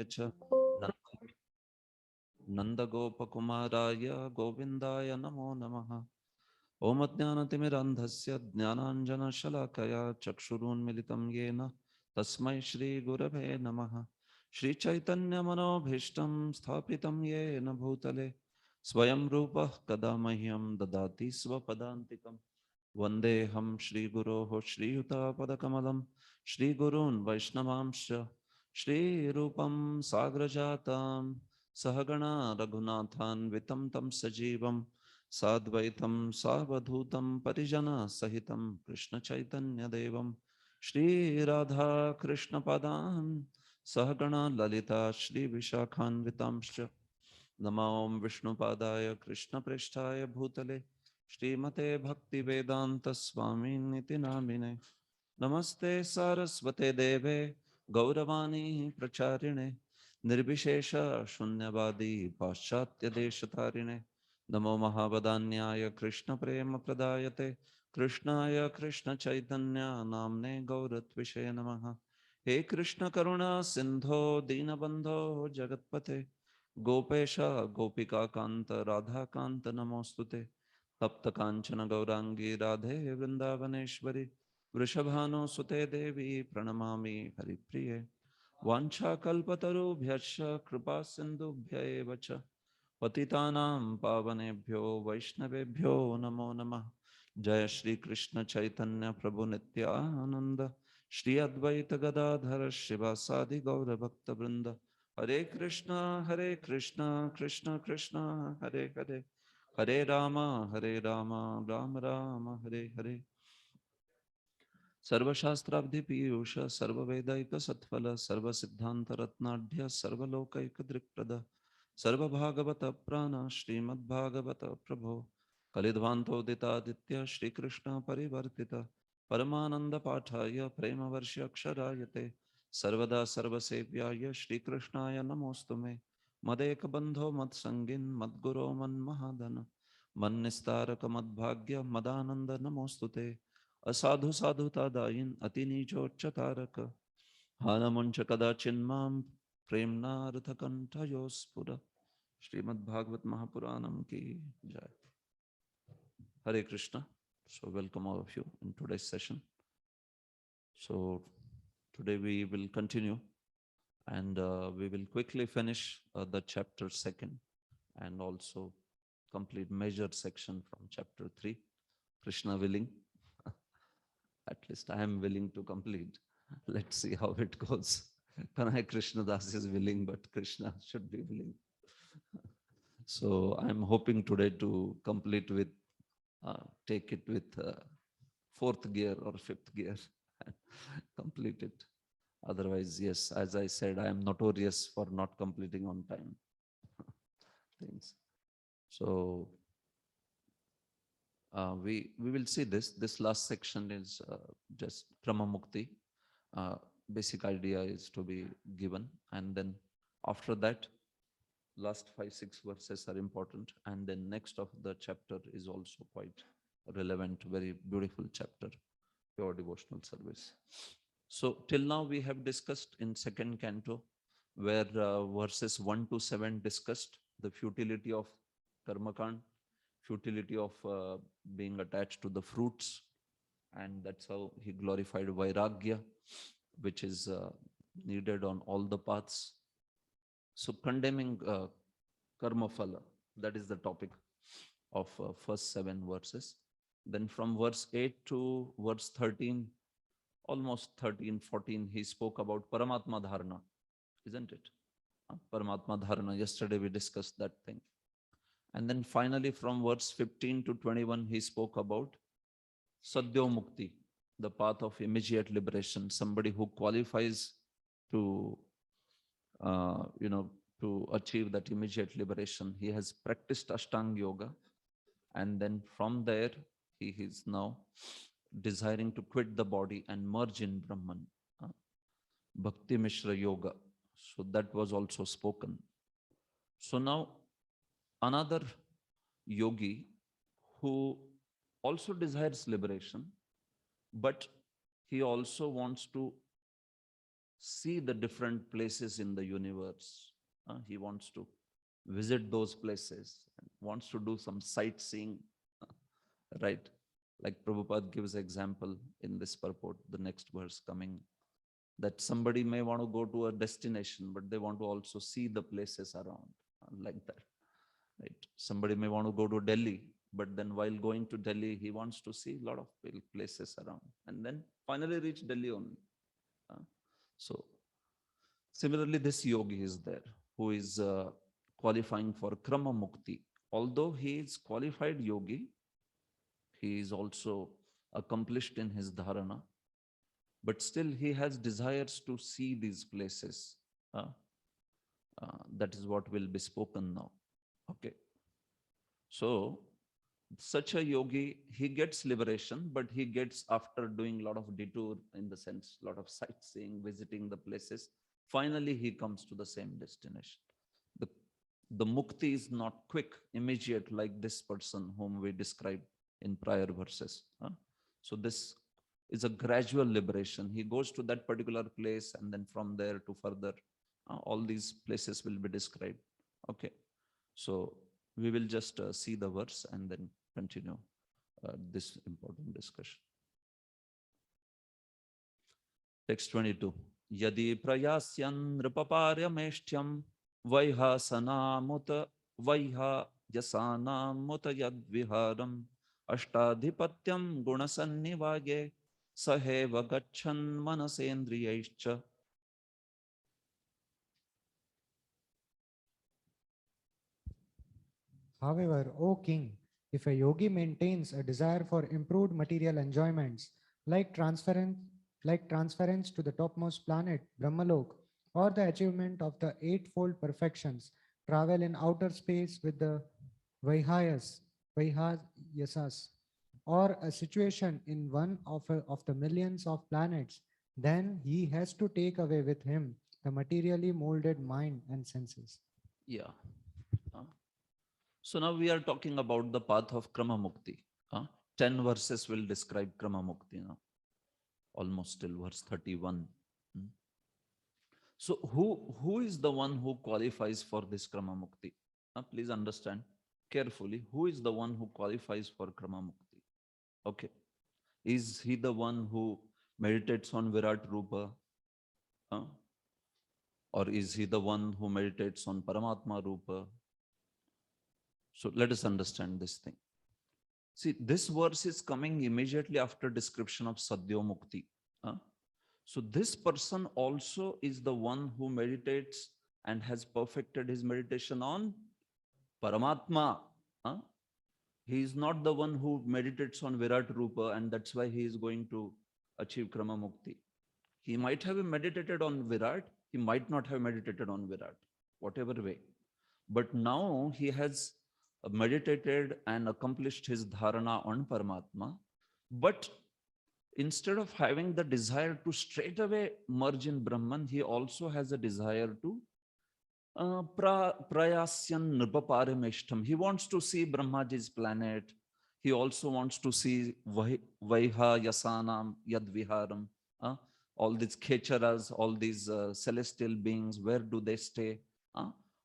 च नन्दगोपकुमाराय गोविन्दाय नमो नमः। ॐ अज्ञानतिमिरान्धस्य ज्ञानाञ्जनशलाकया चक्षुरुन्मिलितं येन तस्मै श्रीगुरवे नमः। श्रीचैतन्यमनोभीष्टं स्थापितं येन भूतले स्वयं रूपः कदा मह्यं ददाति स्वपदान्तिकम्। वन्देऽहं श्रीगुरोः श्रीयुतापदकमलं श्रीगुरून् वैष्णवांश्च श्रीरूपं साग्रजातां सहगणा रघुनाथान्वितं तं सजीवं साद्वैतं सावधूतं परिजनसहितं कृष्णचैतन्यदेवं श्रीराधाकृष्णपदान् सहगणा ललिता श्रीविशाखान्वितांश्च नमो विष्णुपादाय कृष्णप्रेष्ठाय भूतले श्रीमते भक्तिवेदांत स्वामिनिति नामिने नमस्ते सारस्वते देवे गौरवाणी प्रचारिणे निर्विशेष शून्यवादी पाश्चात्य देशतारिणे नमो महावदान्याय कृष्ण प्रेम प्रदायते कृष्णाय कृष्ण चैतन्य नामने गौरत्विषे नमः। हे कृष्ण करुणा सिंधो दीनबंधो जगत्पते गोपेश गोपिका कांत राधा कांत नमोस्तुते तप्त कांचन गौरांगी राधे वृंदावनेश्वरी वृषभानुसुते देवी प्रणमामि हरिप्रिये वाञ्छाकल्पतरुभ्यश्च कृपा सिन्धुभ्य च पतितानां पावनेभ्यो वैष्णवेभ्यो नमो नमः। जय श्री कृष्ण चैतन्य प्रभु नित्यानंद श्री अद्वैत गदाधर शिवासादि गौर भक्त वृंद हरे कृष्णा कृष्ण कृष्ण हरे हरे हरे राम राम राम हरे हरे सर्वशास्त्राब्धि पीयूष सर्ववेदैक सत्फल सर्वसिद्धांत रत्नाढ्य सर्वलोकैक दृक्प्रद सर्वभागवत प्राण श्रीमद्भागवत प्रभो कलिध्वांतोदितादित्य श्रीकृष्ण परिवर्तित परमानंद पाठाय प्रेमवर्ष्यक्षरायते सर्वदा सर्वसेव्याय श्रीकृष्णाय नमोऽस्तु मे मदेक बंधो मत्संगिन् मद्गुरो मन्महाधन मन्निस्तारक मद्भाग्य मदानंद नमोऽस्तु ते असाधु साधुता दायिन अति नीचोच्च तारक हानमुंच कदाचिन्मां प्रेमनार्थकंठयोस्फुर श्रीमद्भागवत महापुराणम की जय। Hare Krishna. So welcome all of you in today's session. So today we will continue and we will quickly finish the chapter second and also complete major section from chapter 3, Krishna willing. At least I am willing to complete. Let's see how it goes. Kanai Krishna Das is willing, but Krishna should be willing. So I'm hoping today to complete with, take it with fourth gear or fifth gear and complete it. Otherwise, yes, as I said, I am notorious for not completing on time things. So we will see this. This last section is just Krama Mukti. Uh, Basic idea is to be given, and then after that, last 5-6 verses are important, and then next of the chapter is also quite relevant, very beautiful chapter, pure devotional service. So till now we have discussed in second canto, where verses 1 to 7 discussed the futility of karmakand, futility of being attached to the fruits, and that's how he glorified vairagya, which is needed on all the paths. So condemning karma phala, that is the topic of first 7 verses. Then from verse 8 to verse 13, almost 13, 14, he spoke about Paramatma Dharana, isn't it? Paramatma Dharana, yesterday we discussed that thing. And then finally from verse 15 to 21, he spoke about Sadhyo Mukti, the path of immediate liberation, somebody who qualifies to, you know, to achieve that immediate liberation. He has practiced Ashtanga Yoga, and then from there, he is now desiring to quit the body and merge in Brahman. Bhakti Mishra Yoga. So that was also spoken. So now another yogi who also desires liberation, but he also wants to see the different places in the universe. He wants to visit those places and wants to do some sightseeing, right? Like Prabhupada gives example in this purport, the next verse coming, that somebody may want to go to a destination, but they want to also see the places around, like that, right? Somebody may want to go to Delhi, but then while going to Delhi, he wants to see a lot of places around and then finally reach Delhi only. So similarly, this yogi is there who is qualifying for Krama Mukti. Although he is qualified yogi, he is also accomplished in his dharana, but still he has desires to see these places. Uh, that is what will be spoken now. Okay. So, such a yogi, he gets liberation, but he gets after doing a lot of detour, in the sense, a lot of sightseeing, visiting the places. Finally, he comes to the same destination. The, the mukti is not quick, immediate, like this person whom we described in prior verses. So this is a gradual liberation. He goes to that particular place, and then from there to further, all these places will be described. Okay. So we will just see the verse and then continue this important discussion. Text 22. Yadi prayasyan nripaparyameshtyam vaihasanamuta vaiha yasanamuta yadviharam ashtadhipatyam gunasannivage saheva gachan manasendriyaischa. However, O king, if a yogi maintains a desire for improved material enjoyments like transference, to the topmost planet, Brahmalok, or the achievement of the eightfold perfections, travel in outer space with the Vaihayas, Vaihayasas, or a situation in one of the millions of planets, then he has to take away with him the materially molded mind and senses. Yeah. So now we are talking about the path of Krama Mukti. 10 verses will describe Krama Mukti now, almost till verse 31. So who is the one who qualifies for this Krama Mukti? Please understand carefully. Who is the one who qualifies for Krama Mukti? Okay. Is he the one who meditates on Virat Rupa? Or is he the one who meditates on Paramatma Rupa? So let us understand this thing. See, this verse is coming immediately after description of Sadhyo Mukti. So this person also is the one who meditates and has perfected his meditation on Paramatma. He is not the one who meditates on Virat Rupa, and that's why he is going to achieve Krama Mukti. He might have meditated on Virat, he might not have meditated on Virat, whatever way. But now he has meditated and accomplished his dharana on Paramatma. But instead of having the desire to straight away merge in Brahman, he also has a desire to prayasyan nirpaparameshtam. He wants to see Brahmaji's planet. He also wants to see Vaiha Yasanam Yadviharam. All these Khecharas, all these celestial beings, where do they stay?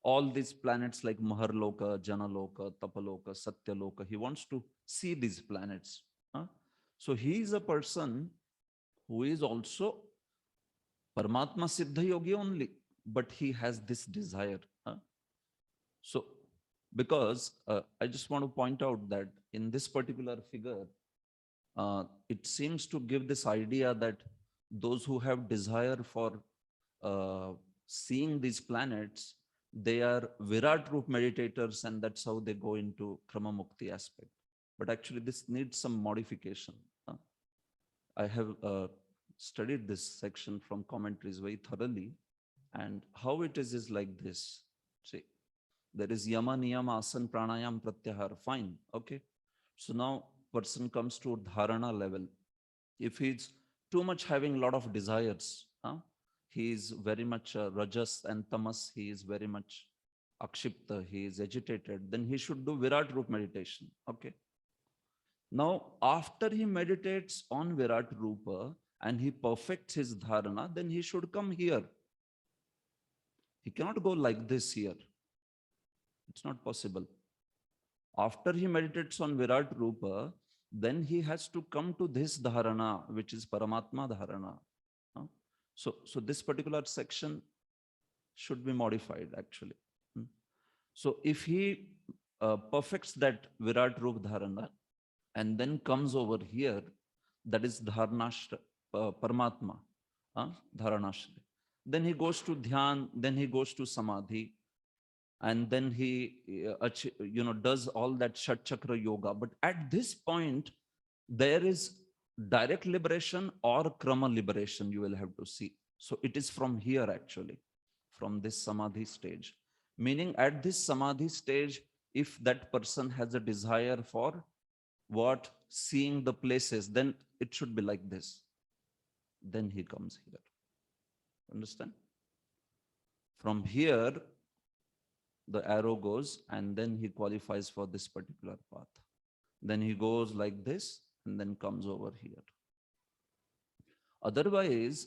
All these planets like Maharloka, Janaloka, Tapaloka, Satyaloka. He wants to see these planets. So he is a person who is also Paramatma Siddha Yogi only, but he has this desire. So, because I just want to point out that in this particular figure, it seems to give this idea that those who have desire for seeing these planets, they are Virat Roop meditators, and that's how they go into Krama Mukti aspect. But actually, this needs some modification. I have studied this section from commentaries very thoroughly, and how it is like this. See, there is Yama, Niyama, Asan, Pranayam, Pratyahar. Fine. Okay. So now person comes to dharana level. If he's too much having a lot of desires, he is very much rajas and tamas, he is very much akshipta, he is agitated, then he should do Virat Roop meditation. Okay. Now, after he meditates on Virat Rupa, and he perfects his dharana, then he should come here. He cannot go like this here. It's not possible. After he meditates on Virat Rupa, then he has to come to this dharana, which is Paramatma dharana. Huh? So this particular section should be modified actually. Hmm. So if he perfects that Virat Rupa dharana and then comes over here, that is Dharnashra, Paramatma, Dharanashra. Then he goes to Dhyan, then he goes to Samadhi, and then he does all that Shat Chakra yoga. But at this point, there is direct liberation or Krama liberation you will have to see. So it is from here actually, from this Samadhi stage. Meaning at this Samadhi stage, if that person has a desire for what? Seeing the places, then it should be like this. Then he comes here. Understand? From here, the arrow goes and then he qualifies for this particular path. Then he goes like this and then comes over here. Otherwise,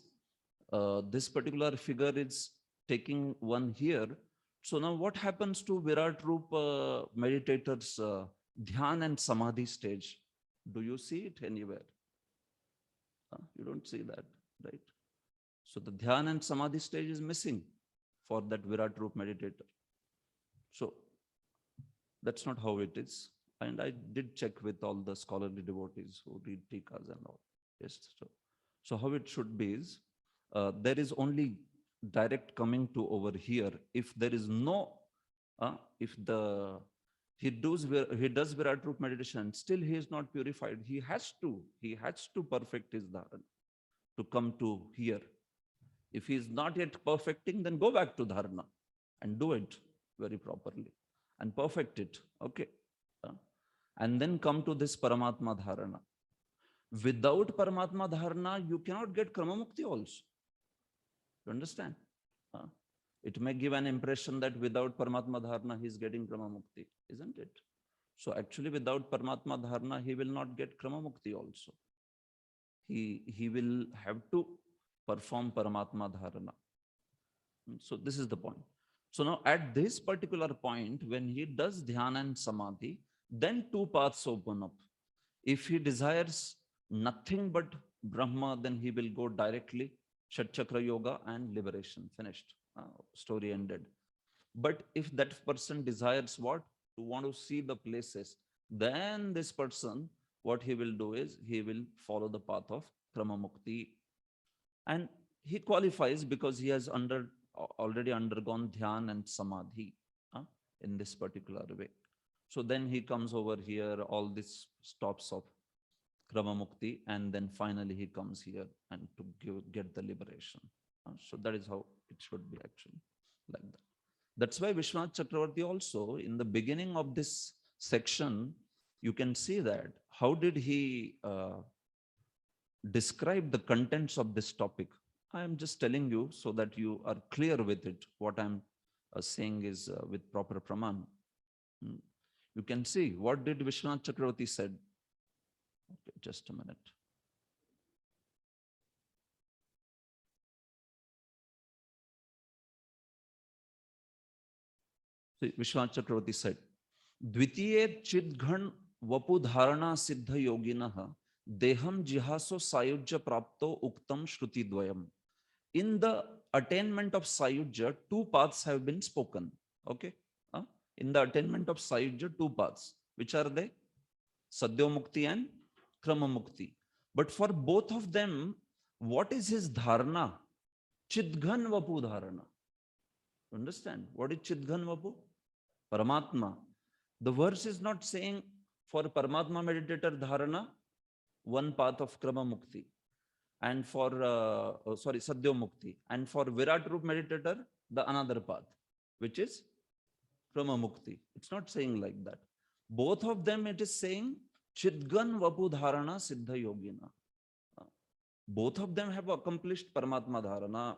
this particular figure is taking one here. So now what happens to Virat Rupa meditators' Dhyan and Samadhi stage? Do you see it anywhere? You don't see that, right? So the Dhyan and Samadhi stage is missing for that Virat Rupa meditator. So that's not how it is. And I did check with all the scholarly devotees who read Tikas and all. Yes. So how it should be is, there is only direct coming to over here. If there is no, if he does Virat Rupa meditation, still he is not purified. He has to perfect his dharana to come to here. If he is not yet perfecting, then go back to dharana and do it very properly and perfect it. Okay. And then come to this Paramatma dharana. Without Paramatma dharana, you cannot get Kramamukti also. You understand? It may give an impression that without Paramatma dharana, he is getting Kramamukti, isn't it? So actually, without Paramatma dharana, he will not get Kramamukti also. He will have to perform Paramatma dharana. So this is the point. So now at this particular point, when he does Dhyana and Samadhi, then two paths open up. If he desires nothing but Brahma, then he will go directly Shat Chakra Yoga and liberation. Finished. Story ended. But if that person desires what? To want to see the places, then this person, what he will do is, he will follow the path of Krama Mukti. And he qualifies because he has already undergone Dhyan and Samadhi in this particular way. So then he comes over here, all these stops of Krama Mukti, and then finally he comes here and to get the liberation. So that is how it should be actually, like that. That's why Vishwanath Chakravarti also, in the beginning of this section, you can see that how did he describe the contents of this topic. I am just telling you so that you are clear with it. What I'm saying is with proper praman. You can see what did Vishwanath Chakravarti said. Okay, just a minute. See, Vishwanath Chakravarti said, Dvitiye chidghan vapu dharana siddha yoginaha deham jihaso sayujya prapto uktam shruti dvayam. In the attainment of Sayujya, two paths have been spoken. Okay. In the attainment of Sayujya, two paths. Which are they? Sadhya Mukti and Krama Mukti. But for both of them, what is his dharana? Chidghan Vapu dharana. Understand? What is Chidghan Vapu? Paramatma. The verse is not saying for Paramatma meditator dharana, one path of Krama Mukti. And for, Sadhya Mukti. And for Virat Rup meditator, the another path, which is Krama Mukti. It's not saying like that. Both of them, it is saying, Chidgan Vapu Dharana Siddha Yogina. Both of them have accomplished Paramatma Dharana.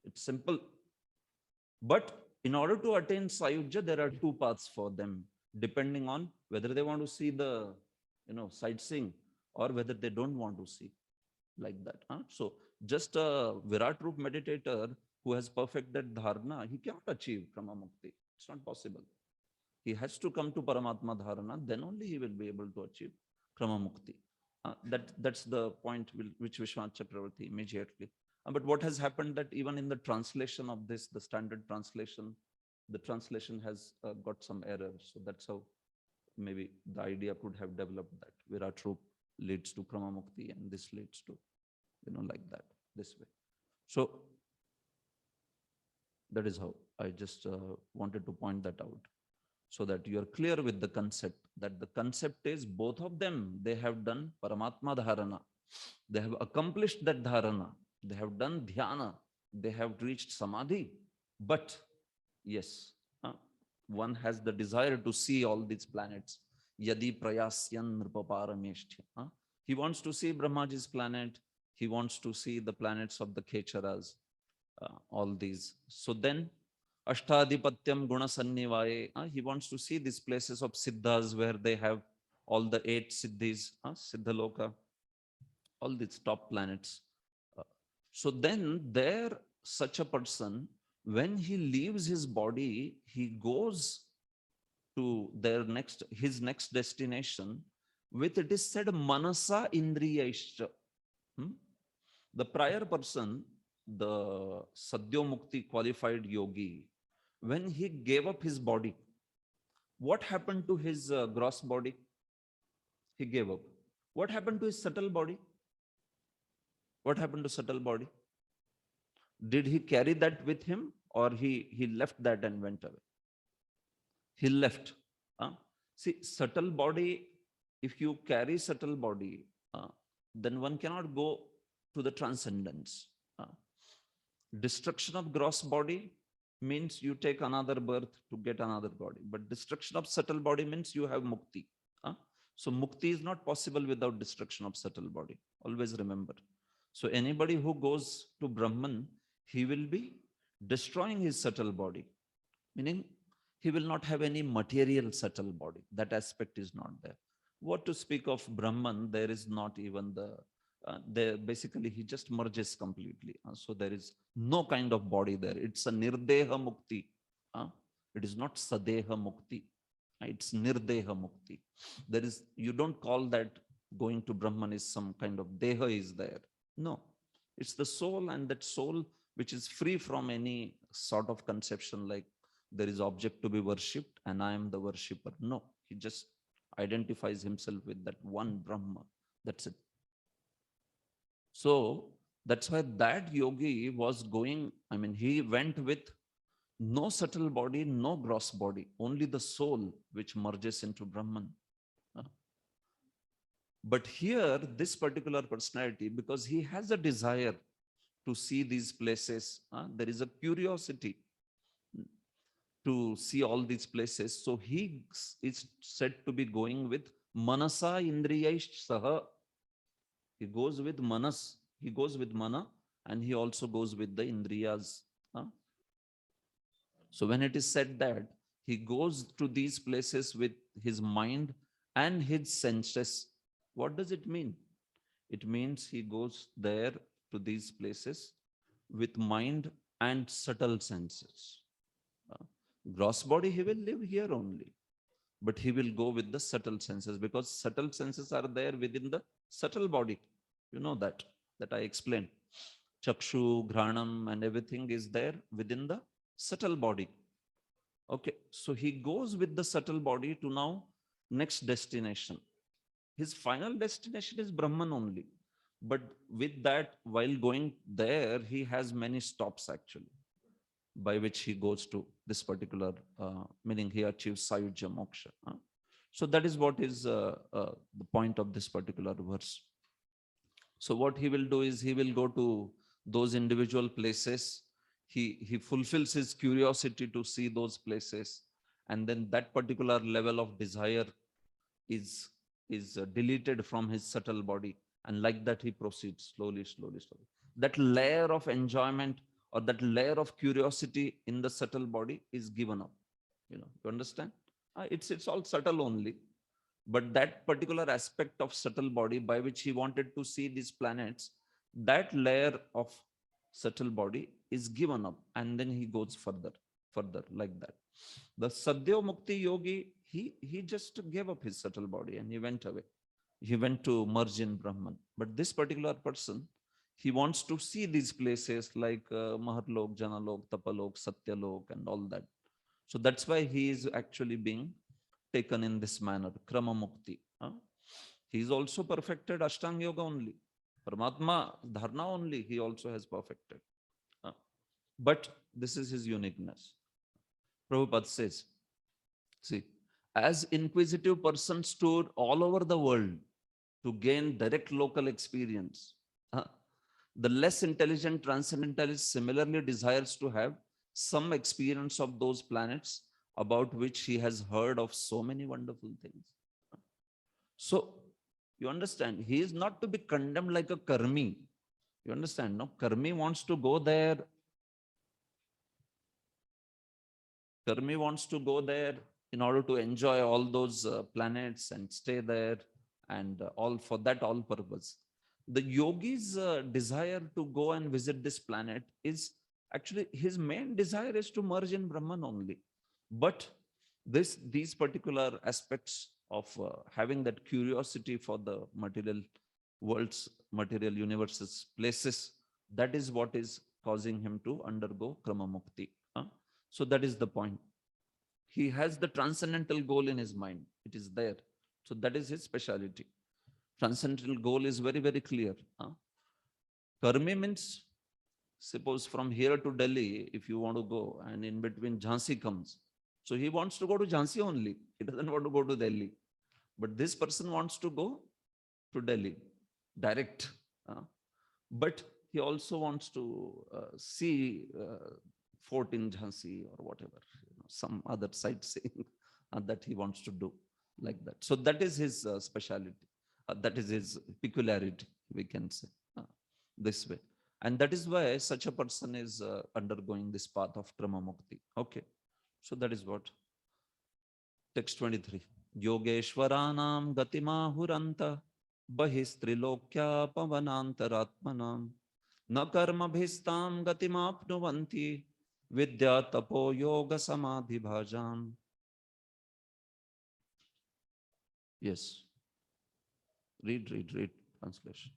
It's simple. But in order to attain Sayujya, there are two paths for them, depending on whether they want to see the, sightseeing or whether they don't want to see. like that. So just a Virat Roop meditator who has perfected dharana, he cannot achieve Krama Mukti. It's not possible. He has to come to Paramatma dharana, then only he will be able to achieve Krama Mukti. That's the point which Vishwanath Chakravarti immediately. But what has happened that even in the translation of this, the standard translation, the translation has got some errors. So that's how maybe the idea could have developed that Virat Roop leads to Krama Mukti and this leads to, like that, this way. So that is how I just wanted to point that out so that you are clear with the concept, that the concept is both of them, they have done Paramatma Dharana. They have accomplished that Dharana. They have done Dhyana. They have reached Samadhi. But yes, one has the desire to see all these planets. Yadi prayasyan nrpaparameshtya. He wants to see Brahmaji's planet. He wants to see the planets of the Kecharas, all these. So then, Ashtadipatyam Guna Sannivaye, he wants to see these places of Siddhas where they have all the 8 Siddhis, Siddhaloka, all these top planets. Uh, So then there, such a person, when he leaves his body, he goes to his next destination with, it is said, Manasa Indriyaishcha. The prior person, the Sadyomukti qualified yogi, when he gave up his body, what happened to his gross body? He gave up. What happened to his subtle body? What happened to subtle body? Did he carry that with him, or he left that and went away? He left. See, subtle body, if you carry subtle body, then one cannot go to the transcendence. Destruction of gross body means you take another birth to get another body. But destruction of subtle body means you have mukti. So mukti is not possible without destruction of subtle body. Always remember. So anybody who goes to Brahman, he will be destroying his subtle body, meaning he will not have any material subtle body. That aspect is not there. What to speak of Brahman, there is not even there basically he just merges completely. So there is no kind of body there. It's a nirdeha mukti. It is not sadeha mukti. It's nirdeha mukti. There is, you don't call that going to Brahman is some kind of deha is there. No, it's the soul, and that soul which is free from any sort of conception like there is object to be worshipped and I am the worshipper. No, he just identifies himself with that one Brahma. That's it. So that's why that yogi was going, he went with no subtle body, no gross body, only the soul which merges into Brahman. But here, this particular personality, because he has a desire to see these places, there is a curiosity to see all these places. So he is said to be going with Manasa Indriyaish Saha. He goes with Manas, he goes with Mana, and he also goes with the Indriyas. So when it is said that he goes to these places with his mind and his senses, what does it mean? It means he goes there to these places with mind and subtle senses. Gross body, he will live here only, but he will go with the subtle senses because subtle senses are there within the subtle body. You know that I explained. Chakshu, Granam, and everything is there within the subtle body. Okay, so he goes with the subtle body to now next destination. His final destination is Brahman only. But with that, while going there, he has many stops actually, by which he goes to this particular, meaning he achieves Sayujya Moksha. So that is what is the point of this particular verse. So what he will do is he will go to those individual places. He fulfills his curiosity to see those places. And then that particular level of desire is deleted from his subtle body. And like that, he proceeds slowly, slowly, slowly. That layer of enjoyment or that layer of curiosity in the subtle body is given up. You understand? It's all subtle only. But that particular aspect of subtle body by which he wanted to see these planets, that layer of subtle body is given up, and then he goes further like that. The Sadhya Mukti yogi, he just gave up his subtle body and he went away. He went to merge in Brahman. But this particular person, he wants to see these places like Maharlok, Janalok, Tapalok, Satyalok, and all that. So that's why he is actually being taken in this manner, Krama Mukti. He is also perfected Ashtanga Yoga only. Paramatma Dharna only, he also has perfected. But this is his uniqueness. Prabhupada says, see, as inquisitive persons tour all over the world to gain direct local experience, the less intelligent transcendentalist similarly desires to have some experience of those planets about which he has heard of so many wonderful things. So, you understand, he is not to be condemned like a karmi. You understand, no? Karmi wants to go there. Karmi wants to go there in order to enjoy all those planets and stay there, and all for that all purpose. The yogi's desire to go and visit this planet is actually his main desire is to merge in Brahman only. But these particular aspects of having that curiosity for the material worlds, material universes, places, that is what is causing him to undergo Krama Mukti. So that is the point. He has the transcendental goal in his mind. It is there. So that is his speciality. Transcendental goal is very, very clear. Karmi means, suppose from here to Delhi, if you want to go, and in between Jhansi comes. So he wants to go to Jhansi only. He doesn't want to go to Delhi. But this person wants to go to Delhi direct. But he also wants to see fort in Jhansi or whatever, some other sightseeing that he wants to do like that. So that is his speciality. That is his peculiarity, we can say, this way. And that is why such a person is undergoing this path of Krama Mukti. Okay. So that is what. Text 23. Yogeshwaranam gatimahuranta bahistrilokya pavanantaratmanam na karma bhistam gatimapnuvanti vidya tapo yoga samadhi bhajam. Yes. Read. Translation.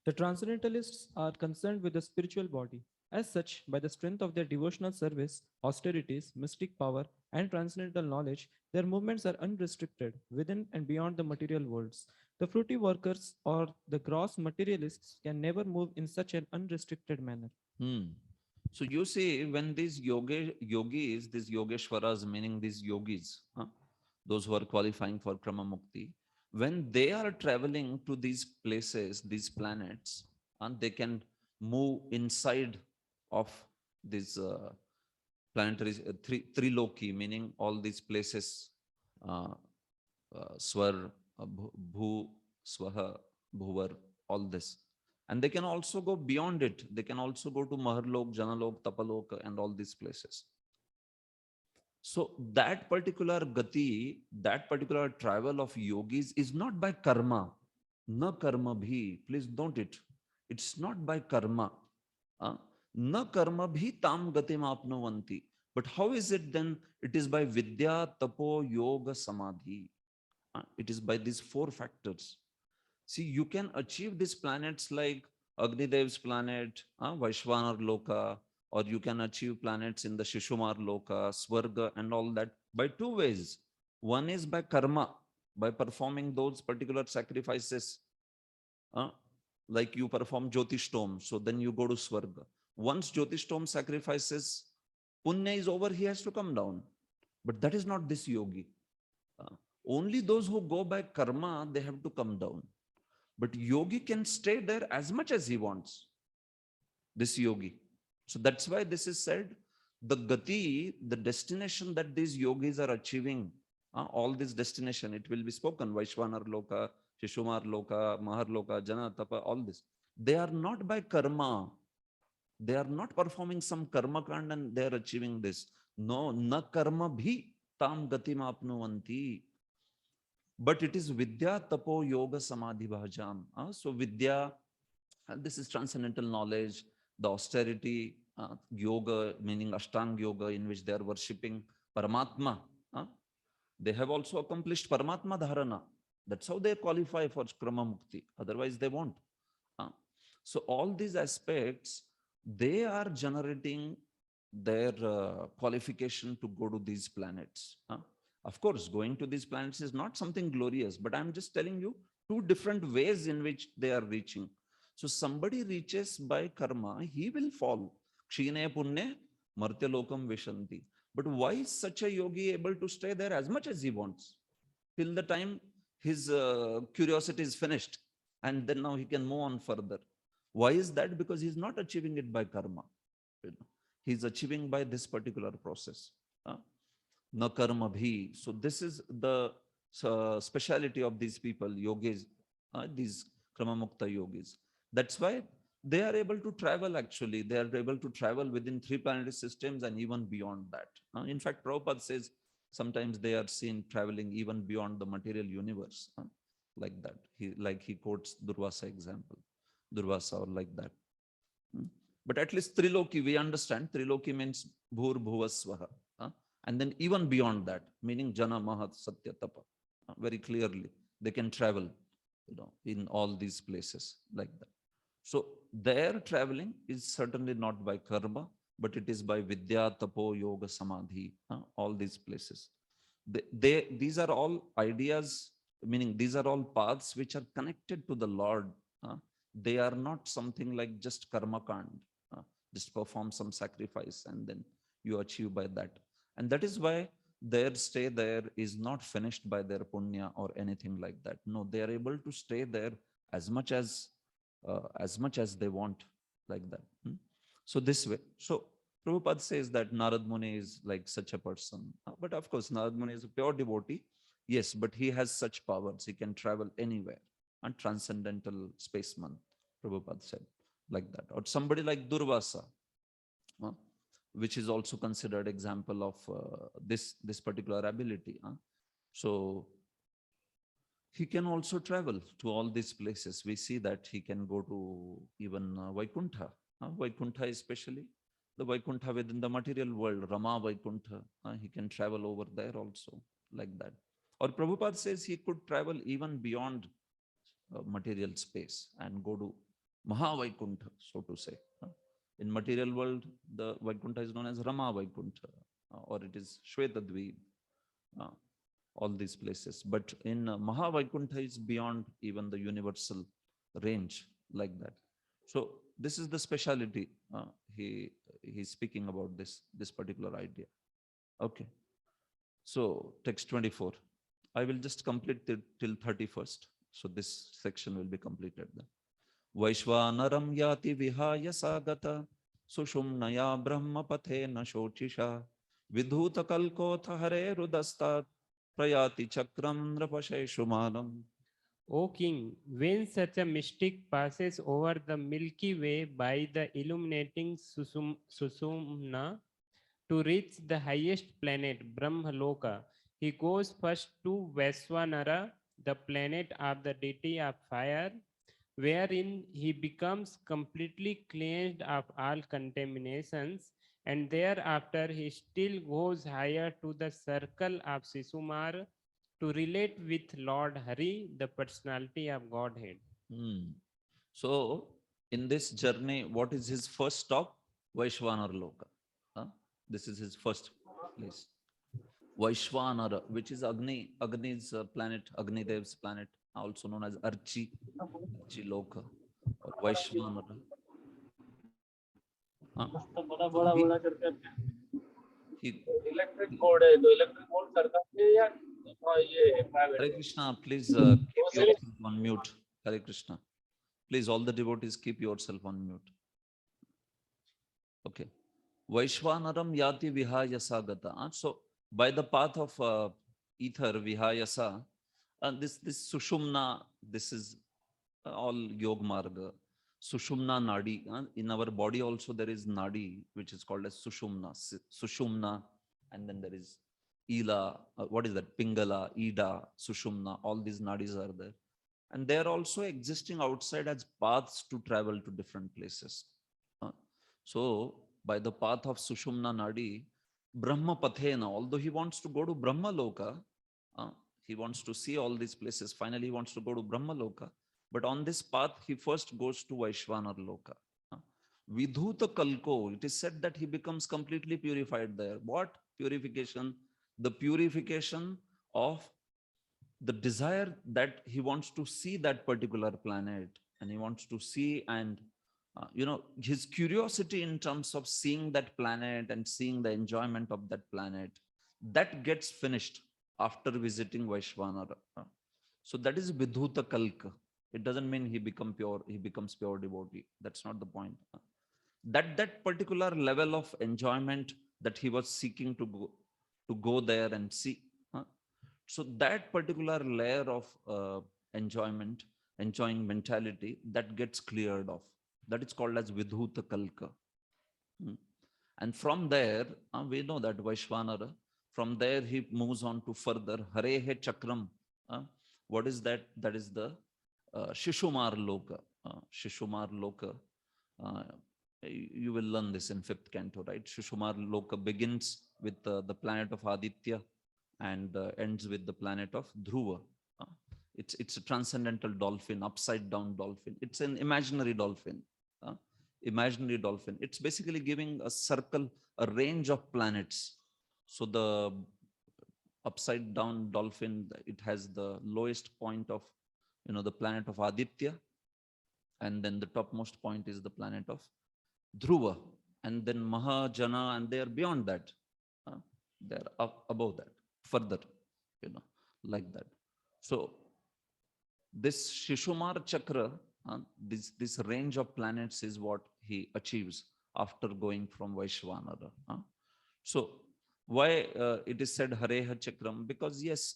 The transcendentalists are concerned with the spiritual body. As such, by the strength of their devotional service, austerities, mystic power, and transcendental knowledge, their movements are unrestricted within and beyond the material worlds. The fruity workers or the gross materialists can never move in such an unrestricted manner. So you see, when these yogis, these yogeshwaras, meaning these yogis, those who are qualifying for Krama Mukti, when they are traveling to these places, these planets, and they can move inside of these planetary three loki, meaning all these places, uh, swar, bhu, swaha, bhuvar, all this. And they can also go beyond it. They can also go to Maharlok, Janalok, Tapalok, and all these places. So that particular gati, that particular travel of yogis is not by karma. Na karma bhi. Please note it. It's not by karma. Na karma bhi tam gatim apnuvanti. But how is it then? It is by vidya, tapo, yoga, samadhi. It is by these four factors. See, you can achieve these planets like Agnidev's planet, Vaishvanar Loka, or you can achieve planets in the Shishumar Loka, Swarga, and all that by two ways. One is by karma, by performing those particular sacrifices, like you perform Jyotishtom, so then you go to Swarga. Once Jyotishtom sacrifices, Punya is over, he has to come down. But that is not this yogi. Only those who go by karma, they have to come down. But yogi can stay there as much as he wants, this yogi. So that's why this is said, the gati, the destination that these yogis are achieving, all this destination, it will be spoken, Vaishvanar Loka, Shishumar Loka, Mahar Loka, Jana, Tapa, all this. They are not by karma. They are not performing some karma kand and they are achieving this. No, na karma bhi tam gatim apnuvanti. But it is Vidya Tapo Yoga Samadhi Bhajam. So Vidya, this is transcendental knowledge, the austerity, yoga, meaning Ashtanga Yoga, in which they are worshipping Paramatma. They have also accomplished Paramatma Dharana. That's how they qualify for Krama Mukti. Otherwise, they won't. Uh, So all these aspects, they are generating their qualification to go to these planets. Of course, going to these planets is not something glorious, but I'm just telling you two different ways in which they are reaching. So somebody reaches by karma, he will fall. Kshine punne martyalokam vishanti. But why is such a yogi able to stay there as much as he wants? Till the time his curiosity is finished. And then now he can move on further. Why is that? Because he's not achieving it by karma. He's achieving by this particular process. Na karma bhi. So this is the speciality of these people, yogis, these krama mukta yogis. That's why they are able to travel actually. They are able to travel within 3 planetary systems and even beyond that. In fact, Prabhupada says sometimes they are seen traveling even beyond the material universe. Like that. He quotes Durvasa example. Durvasa or like that. But at least Triloki, we understand. Triloki means Bhur Bhuvasvaha. And then even beyond that, meaning Jana Mahat Satya Tapa. Very clearly, they can travel, in all these places like that. So their traveling is certainly not by karma, but it is by Vidya, Tapo, Yoga, Samadhi, all these places. These are all ideas, meaning these are all paths which are connected to the Lord. They are not something like just karma kand, just perform some sacrifice and then you achieve by that. And that is why their stay there is not finished by their punya or anything like that. No, they are able to stay there as much as they want, like that. So this way. So Prabhupada says that Narad Muni is like such a person. But of course, Narad Muni is a pure devotee. Yes, but he has such powers. He can travel anywhere. And transcendental spaceman, Prabhupada said, like that. Or somebody like Durvasa, which is also considered example of this particular ability. So he can also travel to all these places. We see that he can go to even Vaikuntha. Vaikuntha especially, the Vaikuntha within the material world, Rama Vaikuntha. He can travel over there also, like that. Or Prabhupada says he could travel even beyond material space and go to Mahavaikuntha, so to say. In material world, the Vaikuntha is known as Rama Vaikuntha, or it is Shvetadvip, all these places. But in Mahavaikuntha is beyond even the universal range, like that. So this is the speciality. He's speaking about this particular idea. Okay. So text 24. I will just complete till 31st. So this section will be completed then. Vaishvanaram yati vihaya sagata sushumnaya brahmapathe na shochisha vidhuta kalkotha hare rudastat prayati chakram nrapashe shumanam. O king, when such a mystic passes over the Milky Way by the illuminating Susumna to reach the highest planet, Brahmaloka, he goes first to Vaishvanara, the planet of the deity of fire, wherein he becomes completely cleansed of all contaminations, and thereafter he still goes higher to the circle of Sisumar to relate with Lord Hari, the personality of Godhead. So in this journey, what is his first stop? Vaishvanar Loka. This is his first place. Vaishvanara, which is Agni's planet, Agni Dev's planet, also known as Archi Loka or Vaishvanara. He, electric board है तो electric board सरकार के या ये private Hare Krishna, please keep yourself on mute. Hare Krishna. Please, all the devotees, keep yourself on mute. Okay. Vaishvanaram yati vihayasa gata. So, by the path of ether, vihayasa, this sushumna, this is all yog marga. Sushumna nadi. In our body also there is nadi, which is called as sushumna. Sushumna, and then there is Ela, what is that? Pingala, Ida, Sushumna, all these nadis are there. And they are also existing outside as paths to travel to different places. Uh, So, by the path of Sushumna Nadi, Brahma Pathena, although he wants to go to Brahma Loka, uh, he wants to see all these places. Finally, he wants to go to Brahma Loka. But on this path, he first goes to Vaishvanar Loka. Uh, Vidhuta Kalko, it is said that he becomes completely purified there. What purification? The purification of the desire that he wants to see that particular planet, and he wants to see, and his curiosity in terms of seeing that planet and seeing the enjoyment of that planet, that gets finished after visiting Vaishvanara. So that is Vidhuta Kalka. It doesn't mean he becomes pure devotee. That's not the point. That particular level of enjoyment that he was seeking to go there and see. So that particular layer of enjoyment, enjoying mentality, that gets cleared off. That is called as Vidhuta Kalka. Hmm. And from there, we know that Vaishvanara, from there he moves on to further Harehe Chakram. What is that? That is the Shishumar Loka. Shishumar Loka. Uh, you will learn this in 5th canto, right? Shishumar Loka begins with the planet of Aditya and ends with the planet of Dhruva. Uh, it's a transcendental dolphin, upside down dolphin. It's an imaginary dolphin. Imaginary dolphin. It's basically giving a circle, a range of planets. So the upside down dolphin, it has the lowest point of, the planet of Aditya. And then the topmost point is the planet of Dhruva. And then Mahajana, and they are beyond that. They're up above that, further, like that. So this Shishumar Chakra, this range of planets is what he achieves after going from Vaishvanara. So why it is said Hareha Chakram? Because yes,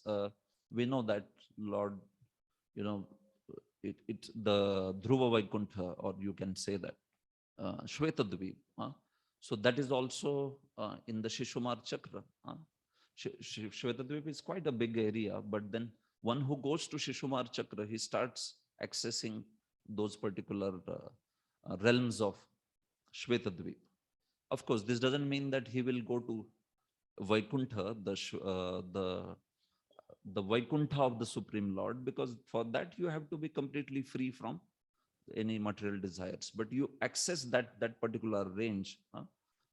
we know that Lord, the Dhruva Vaikuntha, or you can say that Shvetadvip. So that is also in the Shishumar Chakra. Shvetadvip is quite a big area, but then one who goes to Shishumar Chakra, he starts accessing those particular realms of Shvetadvip. Of course, this doesn't mean that he will go to Vaikuntha, the Vaikuntha of the Supreme Lord, because for that you have to be completely free from any material desires. But you access that particular range,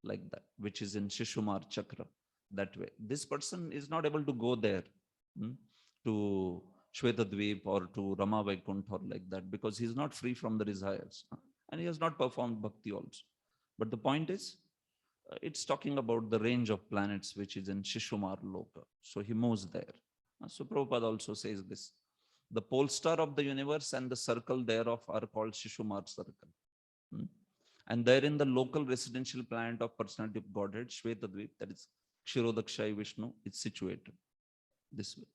like that, which is in Shishumar Chakra. That way, this person is not able to go there to Shvetadvip or to Rama Vaikuntha or like that, because he's not free from the desires, and he has not performed bhakti also. But the point is, it's talking about the range of planets which is in Shishumar Loka. So he moves there. So Prabhupada also says this. The pole star of the universe and the circle thereof are called Shishumar circle. And therein the local residential planet of personality of Godhead, Shvetadvip, that is Kshirodakshai Vishnu, is situated this way.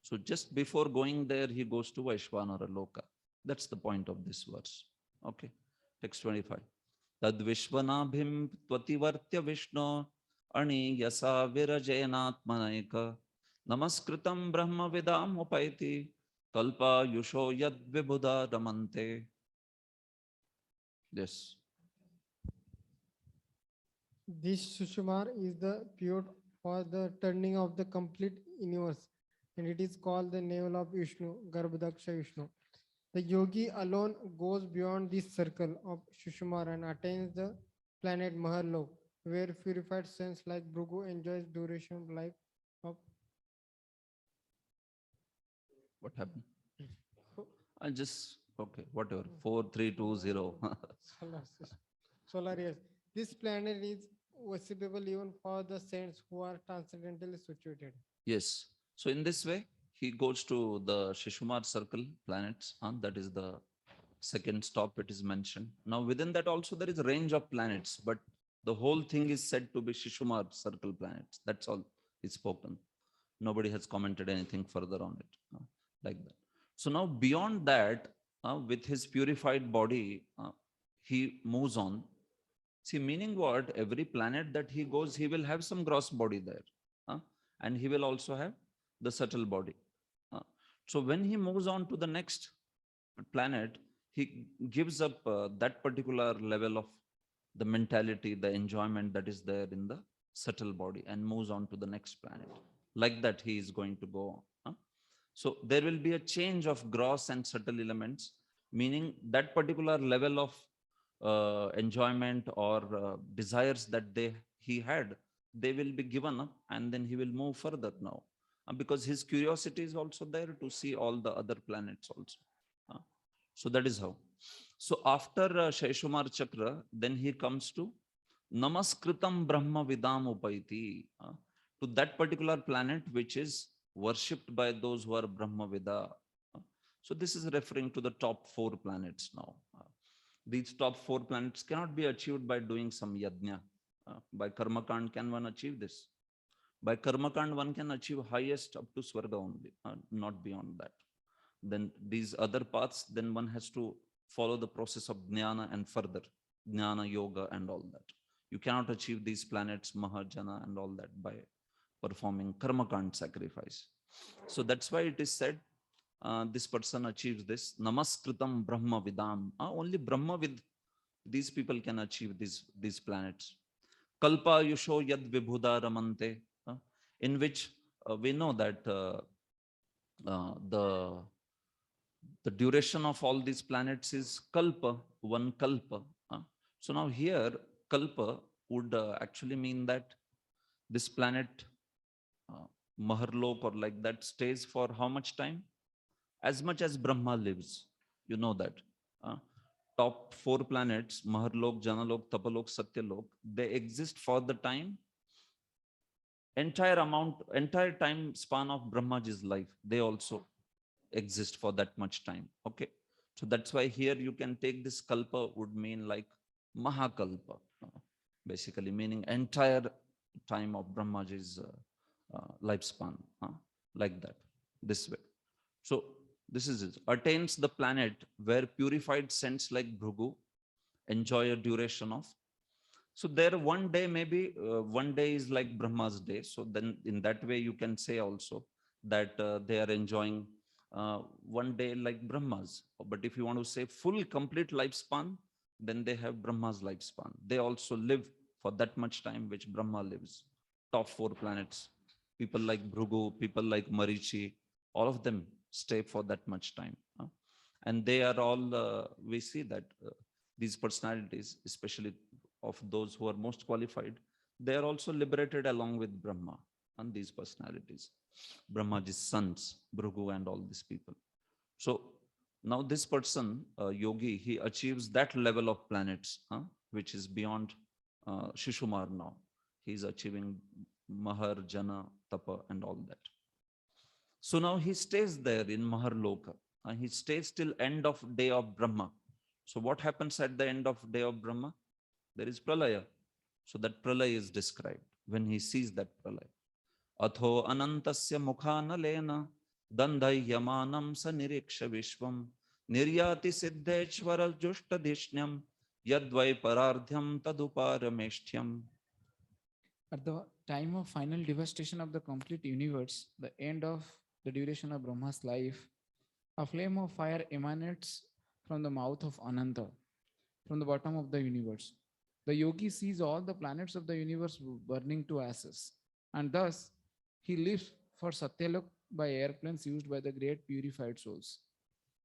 So just before going there, he goes to Vaishvanara Loka. That's the point of this verse. Okay, text 25. Tad Vishvanabhim Tvativartya Vishnu Ani Yasa Virajayanatmanaika Namaskritam Brahma Vidam Upaiti Kalpa Yusho Yad Vibhuda Ramante. Yes. This Sushumar is the period for the turning of the complete universe, and it is called the navel of Vishnu, Garbhadaksha Vishnu. The yogi alone goes beyond this circle of Sushumar and attains the planet Mahalok, where purified sense like Bhrigu enjoys duration of life of What happened? I just, okay, whatever. 4320. solar system. Solar years. This planet is visible even for the saints who are transcendentally situated. Yes. So in this way, he goes to the Shishumar circle planets, and that is the second stop it is mentioned. Now within that also there is a range of planets, but the whole thing is said to be Shishumar circle planets. That's all is spoken. Nobody has commented anything further on it, like that. So now beyond that, with his purified body, he moves on. See, meaning what? Every planet that he goes, he will have some gross body there. and he will also have the subtle body. Uh, so when he moves on to the next planet, he gives up that particular level of the mentality, the enjoyment that is there in the subtle body, and moves on to the next planet. Like that, he is going to go on. So there will be a change of gross and subtle elements, meaning that particular level of enjoyment or desires that he had, they will be given up, and then he will move further now, because his curiosity is also there to see all the other planets also. Uh, so that is how. So after Shaishumar Chakra, then he comes to Namaskritam Brahma Vidam Upaiti, to that particular planet which is worshipped by those who are Brahma Vida. So this is referring to the top 4 planets now. These top 4 planets cannot be achieved by doing some yajna. By Karmakand can one achieve this? By Karmakand one can achieve highest up to Swarga only, not beyond that. Then these other paths, then one has to follow the process of Jnana and further, Jnana, Yoga and all that. You cannot achieve these planets, Mahajana and all that by performing Karmakand sacrifice. So that's why it is said, this person achieves this Namaskritam Brahma Vidam. Only Brahma with these people can achieve these planets. Kalpa Yusho Yad Vibhuda Ramante, in which we know that the duration of all these planets is kalpa, 1 kalpa. So now here, kalpa would actually mean that this planet, Maharlok or like that, stays for how much time? As much as Brahma lives. You know that. Top 4 planets, Maharlok, Janalok, Tapalok, Satyalok, they exist for the time, entire time span of Brahmaji's life. They also exist for that much time. Okay. So that's why here you can take this kalpa would mean like Mahakalpa, basically meaning entire time of Brahmaji's lifespan, like that, this way. So this is it. Attains the planet where purified saints like Bhrigu enjoy a duration of. So there one day, maybe one day is like Brahma's day. So then in that way you can say also that they are enjoying one day like Brahma's. But if you want to say full complete lifespan, then they have Brahma's lifespan. They also live for that much time which Brahma lives. Top 4 planets. People like Bhrigu, people like Marichi, all of them stay for that much time. And they are all, we see that these personalities, especially of those who are most qualified, they are also liberated along with Brahma and these personalities. Brahmaji's sons, Bhrigu and all these people. So now this person, yogi, he achieves that level of planets, which is beyond Shishumar now. He is achieving Mahar, Jana, Tapa and all that. So now he stays there in Maharloka. He stays till end of day of Brahma. So what happens at the end of day of Brahma? There is pralaya. So that pralaya is described when he sees that pralaya. Atho anantasya mukhanalena dandhyamanam saniriksha vishvam niryati siddheshvara jushtadishnyam yadvai parardhyam taduparameshtyam. At the time of final devastation of the complete universe, the end of the duration of Brahma's life, a flame of fire emanates from the mouth of Ananta, from the bottom of the universe. The yogi sees all the planets of the universe burning to ashes, and thus he lives for Satyalok by airplanes used by the great purified souls.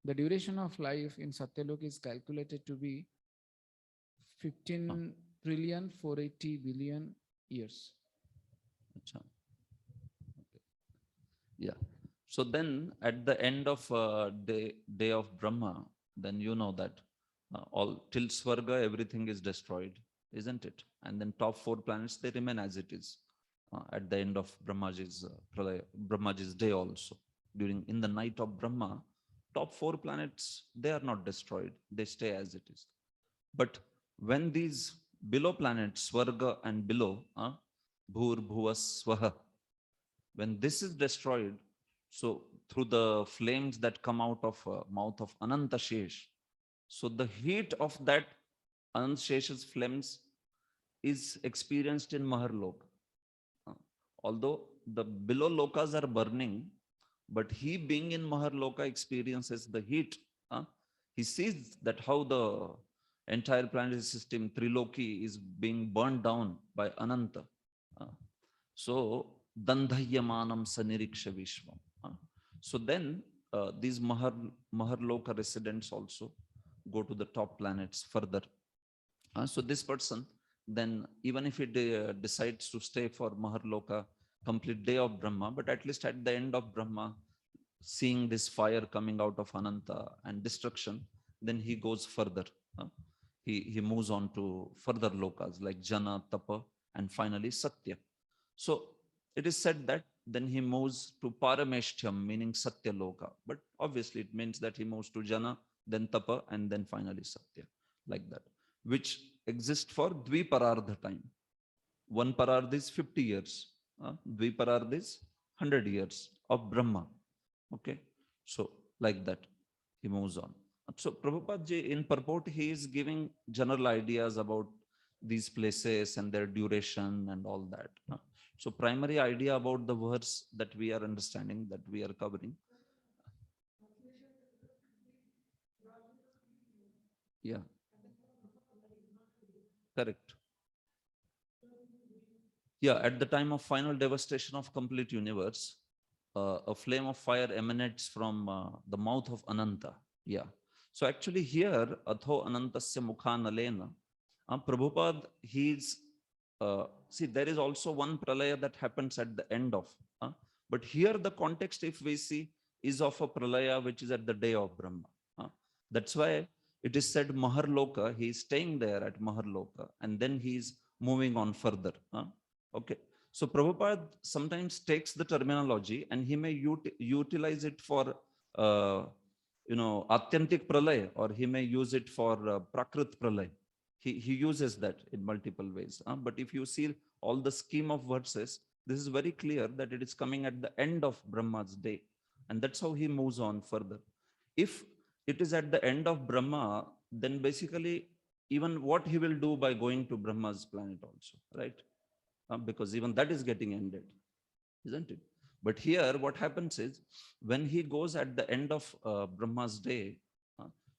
The duration of life in Satyalok is calculated to be 15 trillion 480 billion years. Achha. Okay. Yeah. So then at the end of day of Brahma, then you know that all till Swarga, everything is destroyed, isn't it? And then top 4 planets, they remain as it is at the end of Brahmaji's day also. In the night of Brahma, top 4 planets, they are not destroyed. They stay as it is. But when these below planets, Swarga and below, Bhur, Bhuva, Swaha, when this is destroyed, so through the flames that come out of mouth of Ananta Shesh, so the heat of that Ananta Shesh's flames is experienced in Maharlok. Although the below lokas are burning, but he being in Maharloka experiences the heat. He sees that how the entire planetary system, Triloki, is being burned down by Ananta. Uh, so, Dandhyamanam Saniriksha Vishwam. So then these Maharloka residents also go to the top planets further. So this person, then even if he decides to stay for Maharloka, complete day of Brahma, but at least at the end of Brahma, seeing this fire coming out of Ananta and destruction, then he goes further. He moves on to further lokas like Jana, Tapa, and finally Satya. So it is said that then he moves to Parameshtyam, meaning Satya Loka. But obviously it means that he moves to Jana, then Tapa, and then finally Satya, like that, which exists for Dviparardha time. One Parardha is 50 years. Dviparardha is 100 years of Brahma. Okay. So like that, he moves on. So Prabhupada ji, in purport, he is giving general ideas about these places and their duration and all that. So primary idea about the verse that we are understanding, that we are covering. Yeah. Correct. Yeah, at the time of final devastation of complete universe, a flame of fire emanates from the mouth of Ananta. Yeah. So actually here, Atho Anantasya Mukhanalena, Prabhupada, see, there is also one pralaya that happens at the end of, but here the context, if we see, is of a pralaya which is at the day of Brahma. That's why it is said Maharloka, he is staying there at Maharloka, and then he is moving on further. Okay. So Prabhupada sometimes takes the terminology and he may utilize it for, Atyantik Pralay, or he may use it for Prakrit Pralay. He uses that in multiple ways. But if you see all the scheme of verses, this is very clear that it is coming at the end of Brahma's day. And that's how he moves on further. If it is at the end of Brahma, then basically even what he will do by going to Brahma's planet also, right? Because even that is getting ended, isn't it? But here what happens is when he goes at the end of Brahma's day,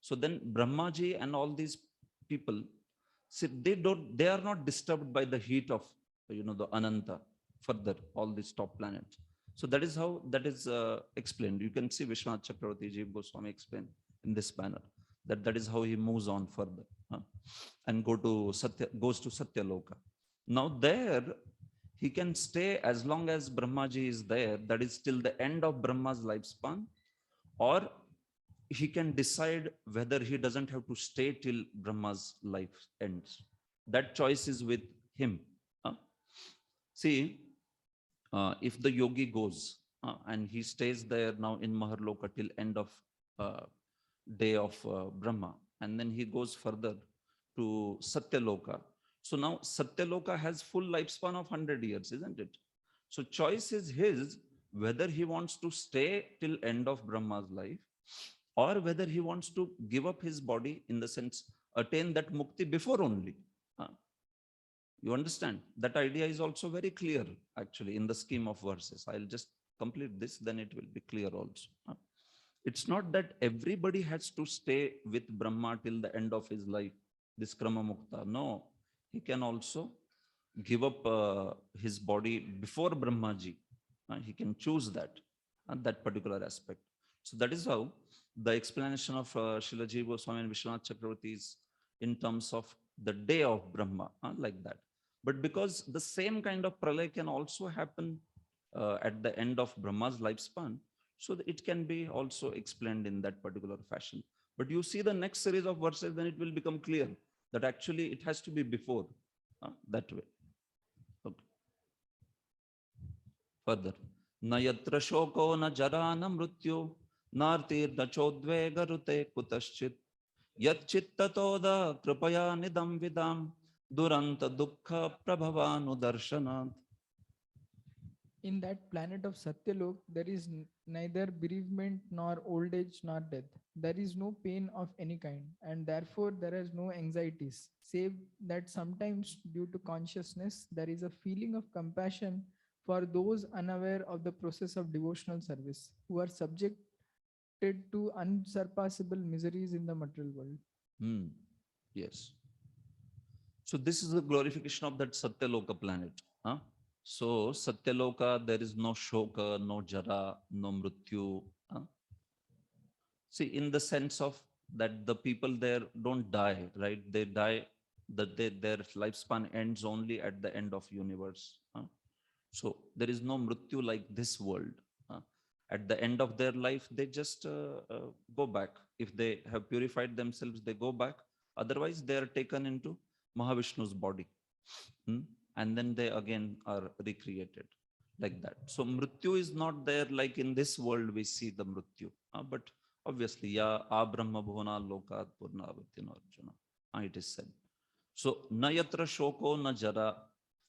so then Brahmaji and all these people, see, they are not disturbed by the heat of, the Ananta further, all these top planets. So that is how that is explained. You can see Vishwanath Chakravarti Ji Goswami explain in this manner, that is how he moves on further and goes to Satya Loka. Now there, he can stay as long as Brahmaji is there, that is till the end of Brahma's lifespan, or he can decide whether he doesn't have to stay till Brahma's life ends. That choice is with him. See, if the yogi goes and he stays there now in Maharloka till end of day of Brahma, and then he goes further to Satyaloka. So now Satyaloka has full lifespan of 100 years, isn't it? So choice is his whether he wants to stay till end of Brahma's life, or whether he wants to give up his body, in the sense attain that mukti before only. You understand? That idea is also very clear actually in the scheme of verses. I'll just complete this, then it will be clear also. It's not that everybody has to stay with Brahma till the end of his life, this Krama Mukta. No, he can also give up his body before Brahmaji. He can choose that particular aspect. So that is how the explanation of Srila Jiva Goswami and Vishwanath Chakravarti is in terms of the day of Brahma, like that. But because the same kind of pralay can also happen at the end of Brahma's lifespan, so that it can be also explained in that particular fashion. But you see the next series of verses, then it will become clear that actually it has to be before, that way. Okay. Further. Na yatra shoko na jara na mrityu nartir na chodve garute kutaschit yat chittatoda kripaya nidam vidam duranta dukkha prabhavanu darshanat. In that planet of Satyalok, there is neither bereavement nor old age nor death. There is no pain of any kind, and therefore there is no anxieties, save that sometimes due to consciousness there is a feeling of compassion For those unaware of the process of devotional service, who are subjected to unsurpassable miseries in the material world. Hmm. Yes. So this is the glorification of that Satyaloka planet. Huh? So Satyaloka, there is no shoka, no jara, no mrityu. Huh? See, in the sense of that the people there don't die, right? They die, that their lifespan ends only at the end of universe. Huh? So there is no mrityu like this world. Huh? At the end of their life, they just go back. If they have purified themselves, they go back. Otherwise, they are taken into Mahavishnu's body. Hmm? And then they again are recreated like that. So mrityu is not there like in this world we see the mrityu. But obviously, yeah, abrahma bhuvana lokat purnavatin arjuna. It is said. So na yatra shoko na jara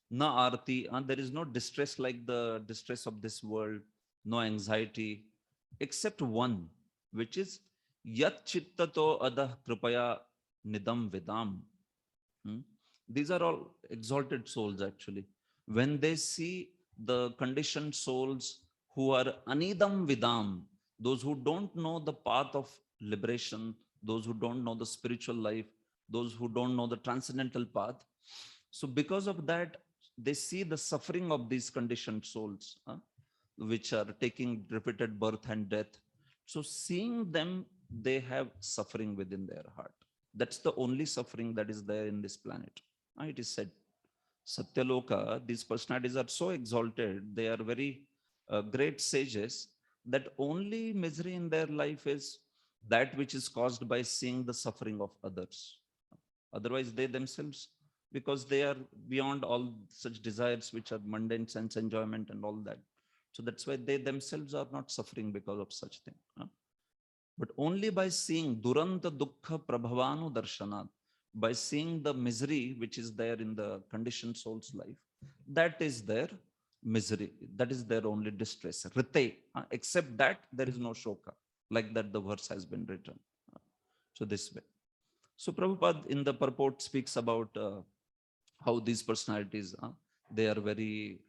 na arti. There is no distress like the distress of this world, no anxiety, except one, which is yat chittato adah kripaya nidam vidam. Hmm? These are all exalted souls actually. When they see the conditioned souls who are anidam vidam, those who don't know the path of liberation, those who don't know the spiritual life, those who don't know the transcendental path. So because of that, they see the suffering of these conditioned souls, which are taking repeated birth and death. So seeing them, they have suffering within their heart. That's the only suffering that is there in this planet. It is said, Satyaloka, these personalities are so exalted, they are very great sages, that only misery in their life is that which is caused by seeing the suffering of others. Otherwise, they themselves, because they are beyond all such desires which are mundane sense enjoyment and all that. So that's why they themselves are not suffering because of such thing. But only by seeing Duranta Dukkha Prabhavanu Darshanat, by seeing the misery which is there in the conditioned soul's life, that is their misery, that is their only distress. Rite, except that there is no shoka, like that the verse has been written. So this way. So Prabhupada in the purport speaks about how these personalities, they are very,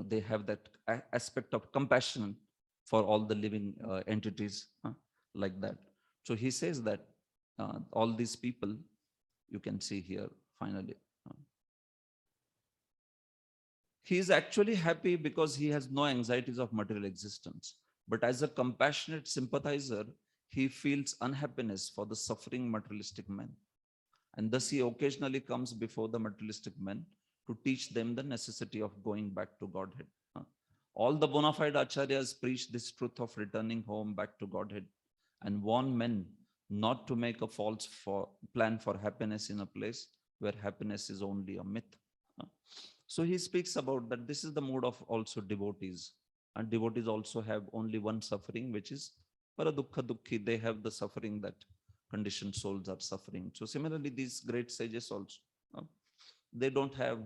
they have that aspect of compassion for all the living entities, like that. So he says that all these people, you can see here finally, he is actually happy because he has no anxieties of material existence. But as a compassionate sympathizer, he feels unhappiness for the suffering materialistic men. And thus he occasionally comes before the materialistic men to teach them the necessity of going back to Godhead. All the bona fide acharyas preach this truth of returning home back to Godhead and warn men not to make a false plan for happiness in a place where happiness is only a myth. So he speaks about that this is the mood of also devotees. And devotees also have only one suffering, which is paradukha dukkhi. They have the suffering that conditioned souls are suffering. So similarly, these great sages also, they don't have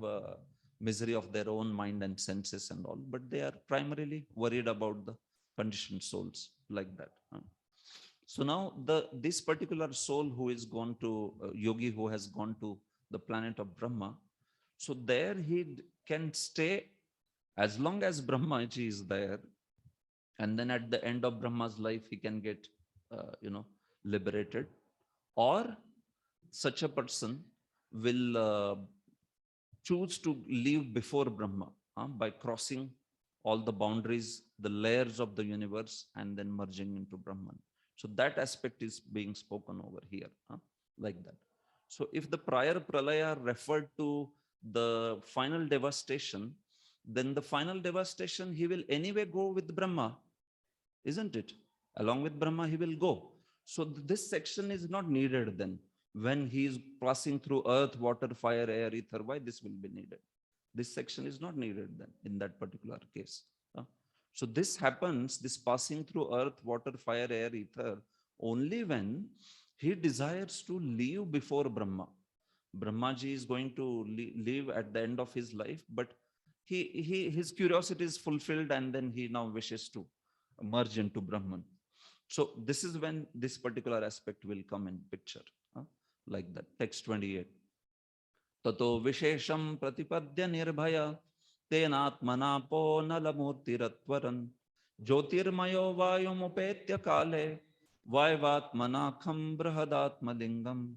misery of their own mind and senses and all, but they are primarily worried about the conditioned souls like that. So now this particular soul who is gone to yogi, who has gone to the planet of Brahma, so there he can stay as long as Brahmaji is there, and then at the end of Brahma's life he can get liberated, or such a person will choose to live before Brahma by crossing all the boundaries, the layers of the universe, and then merging into Brahman. So that aspect is being spoken over here, like that. So if the prior pralaya referred to the final devastation, then the final devastation, he will anyway go with Brahma, isn't it? Along with Brahma, he will go. So this section is not needed then. When he is passing through earth, water, fire, air, ether, why this will be needed? This section is not needed then in that particular case. So this happens, this passing through earth, water, fire, air, ether, only when he desires to live before Brahma. Brahmaji is going to live at the end of his life, but his curiosity is fulfilled, and then he now wishes to merge into Brahman. So this is when this particular aspect will come in picture, like that. Text 28. Tato vishesham pratipadya nirbhaya Tenatmanapo nalamurtiratvaran Jyotirmayo vayumupetya kale Vaivatmanakham brahadatmalingam.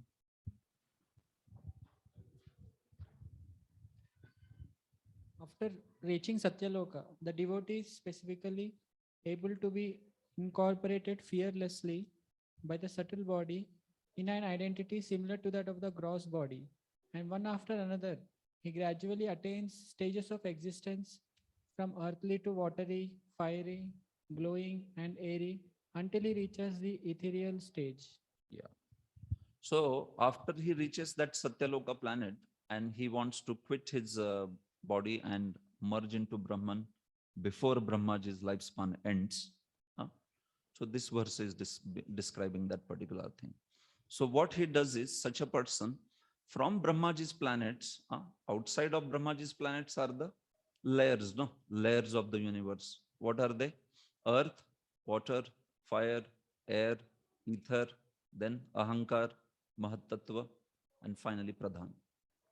After reaching Satyaloka, the devotee is specifically able to be incorporated fearlessly by the subtle body in an identity similar to that of the gross body. And one after another, he gradually attains stages of existence from earthly to watery, fiery, glowing, and airy until he reaches the ethereal stage. Yeah. So after he reaches that Satyaloka planet and he wants to quit his body and merge into Brahman before Brahmaji's lifespan ends. So this verse is describing that particular thing. So what he does is such a person from Brahmaji's planets, outside of Brahmaji's planets are the layers, no? Layers of the universe. What are they? Earth, water, fire, air, ether, then Ahankar, Mahatattva, and finally Pradhan.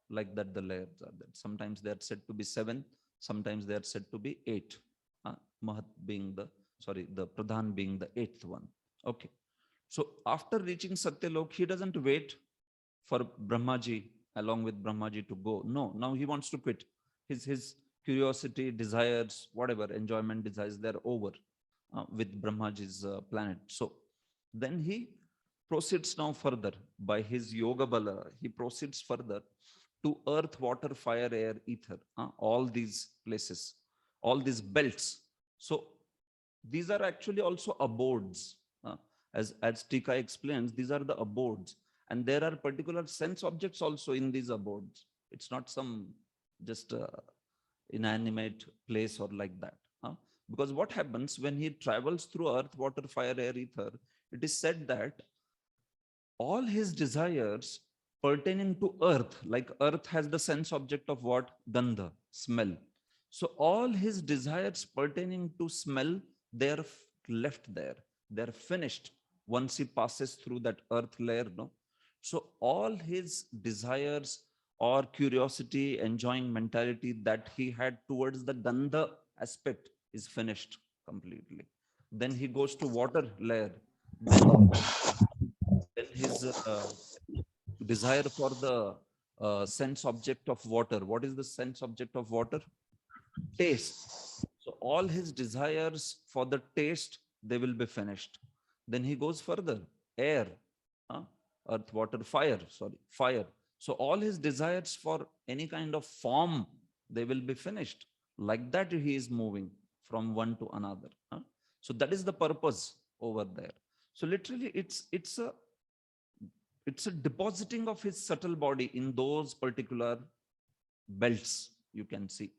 Like that, the layers are there. Sometimes they are said to be 7, sometimes they are said to be 8. Mahat being the Pradhan being the 8th one. Okay. So after reaching Satyalok, he doesn't wait for Brahmaji along with Brahmaji to go. No, now he wants to quit. His curiosity, desires, whatever enjoyment desires, they're over with Brahmaji's planet. So then he proceeds now further by his yoga bala. He proceeds further to earth, water, fire, air, ether, all these places, all these belts. So these are actually also abodes. As Tika explains, these are the abodes. And there are particular sense objects also in these abodes. It's not some just inanimate place or like that. Because what happens when he travels through earth, water, fire, air, ether, it is said that all his desires pertaining to earth, like earth has the sense object of what? Gandha, smell. So all his desires pertaining to smell, they're left there. They're finished once he passes through that earth layer. No? So all his desires or curiosity, enjoying mentality that he had towards the Gandha aspect is finished completely. Then he goes to water layer. Then his desire for the sense object of water. What is the sense object of water? Taste. So all his desires for the taste, they will be finished. Then he goes further. Air, earth, water, fire. So all his desires for any kind of form, they will be finished. Like that he is moving from one to another. So that is the purpose over there. So literally it's a depositing of his subtle body in those particular belts, you can see.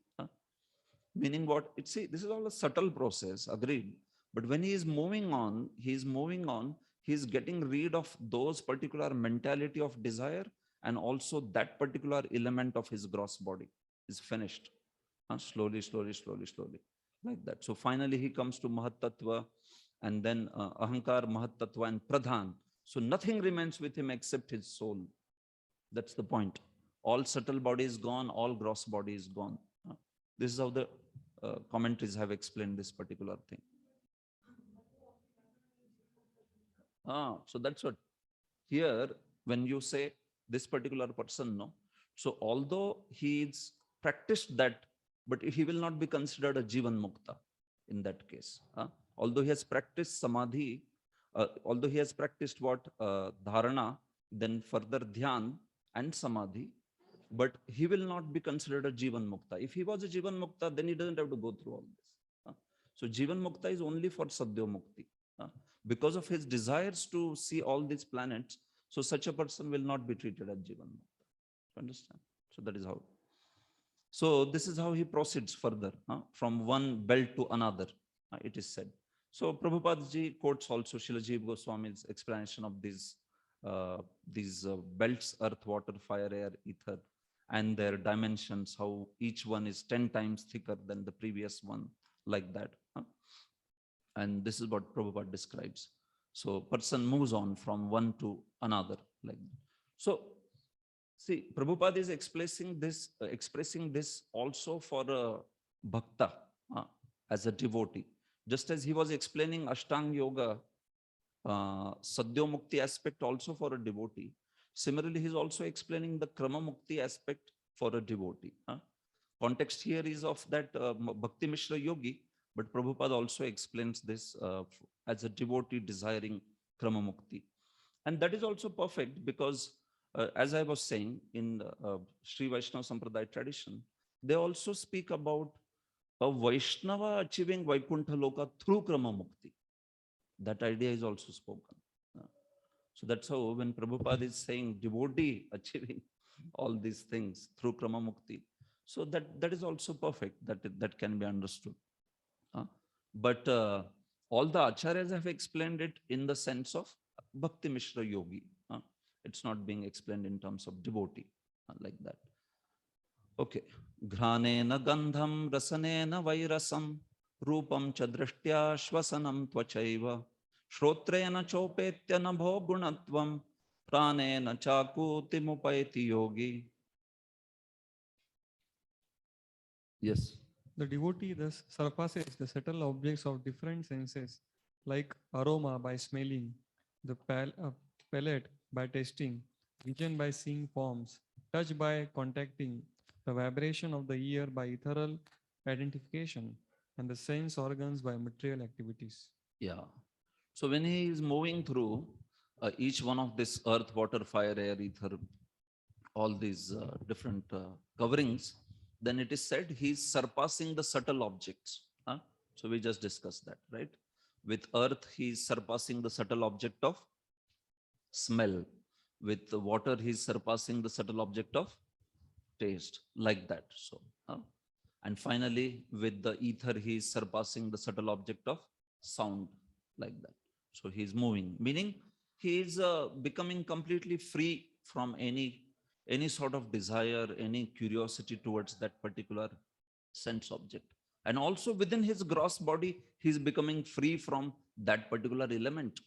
Meaning what? See, this is all a subtle process, agreed. But when he is moving on, he's getting rid of those particular mentality of desire, and also that particular element of his gross body is finished. Slowly, like that. So finally he comes to Mahatattva, and then Ahankar, Mahatattva, and Pradhan. So nothing remains with him except his soul. That's the point. All subtle body is gone, all gross body is gone. This is how the commentaries have explained this particular thing. So that's what. Here, when you say this particular person, no. So although he's practiced that, but he will not be considered a Jivan Mukta in that case. Although he has practiced Samadhi, although he has practiced what? Dharana, then further Dhyan and Samadhi, but he will not be considered a Jivan Mukta. If he was a Jivan Mukta, then he doesn't have to go through all this. So Jivan Mukta is only for Sadhya Mukti. Because of his desires to see all these planets, so such a person will not be treated as Jivan Mukta. Understand? So that is how. So this is how he proceeds further, from one belt to another, it is said. So Prabhupada ji quotes also Srila Jiva Goswami's explanation of these belts, earth, water, fire, air, ether, and their dimensions, how each one is 10 times thicker than the previous one, like that. And this is what Prabhupada describes. So person moves on from one to another, like that. So see, Prabhupada is expressing this also for bhakta, as a devotee. Just as he was explaining Ashtanga Yoga, Sadhya Mukti aspect also for a devotee. Similarly, he's also explaining the Krama Mukti aspect for a devotee. Context here is of that Bhakti Mishra Yogi, but Prabhupada also explains this as a devotee desiring Krama Mukti. And that is also perfect because, as I was saying, in Sri Vaishnava Sampradaya tradition, they also speak about a Vaishnava achieving Vaikuntha Loka through Krama Mukti. That idea is also spoken. So that's how when Prabhupada is saying devotee achieving all these things through Krama Mukti, so that is also perfect, that can be understood. But all the acharyas have explained it in the sense of Bhakti Mishra Yogi. It's not being explained in terms of devotee like that. Okay. Ghanena gandham rasanena vairasam rupam cha drishtya shvasanam tvachaiva shrotrena chopetya nabho gunatvam pranena chakuti mupaiti yogi. Yes. The devotee thus surpasses the subtle objects of different senses, like aroma by smelling, the palate by tasting, vision by seeing forms, touch by contacting, the vibration of the ear by ethereal identification, and the sense organs by material activities. Yeah. So when he is moving through each one of this earth, water, fire, air, ether, all these different coverings, then it is said he is surpassing the subtle objects. So we just discussed that, right? With earth, he is surpassing the subtle object of smell. With the water, he is surpassing the subtle object of taste, like that. So, and finally, with the ether, he is surpassing the subtle object of sound, like that. So he is moving, meaning he is becoming completely free from any sort of desire, any curiosity towards that particular sense object. And also within his gross body, he is becoming free from that particular element.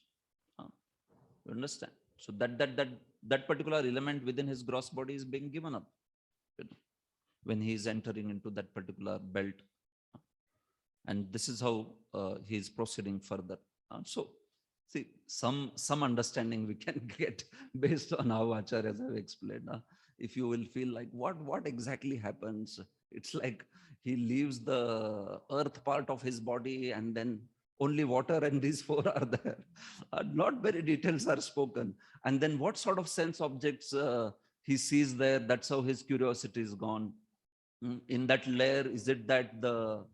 You understand? So that particular element within his gross body is being given up, you know, when he is entering into that particular belt. And this is how he is proceeding further. So see, some understanding we can get based on how acharyas have explained. If you will feel like what exactly happens, it's like he leaves the earth part of his body and then only water and these four are there. Not very details are spoken. And then what sort of sense objects he sees there, that's how his curiosity is gone. In that layer, is it that the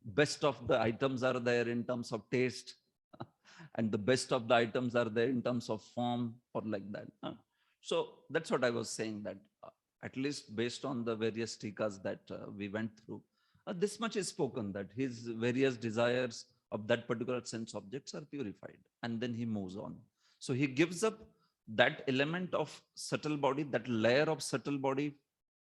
best of the items are there in terms of taste and the best of the items are there in terms of form, or like that? So that's what I was saying, that at least based on the various tikas that we went through, this much is spoken, that his various desires of that particular sense objects are purified, and then he moves on. So he gives up that element of subtle body, that layer of subtle body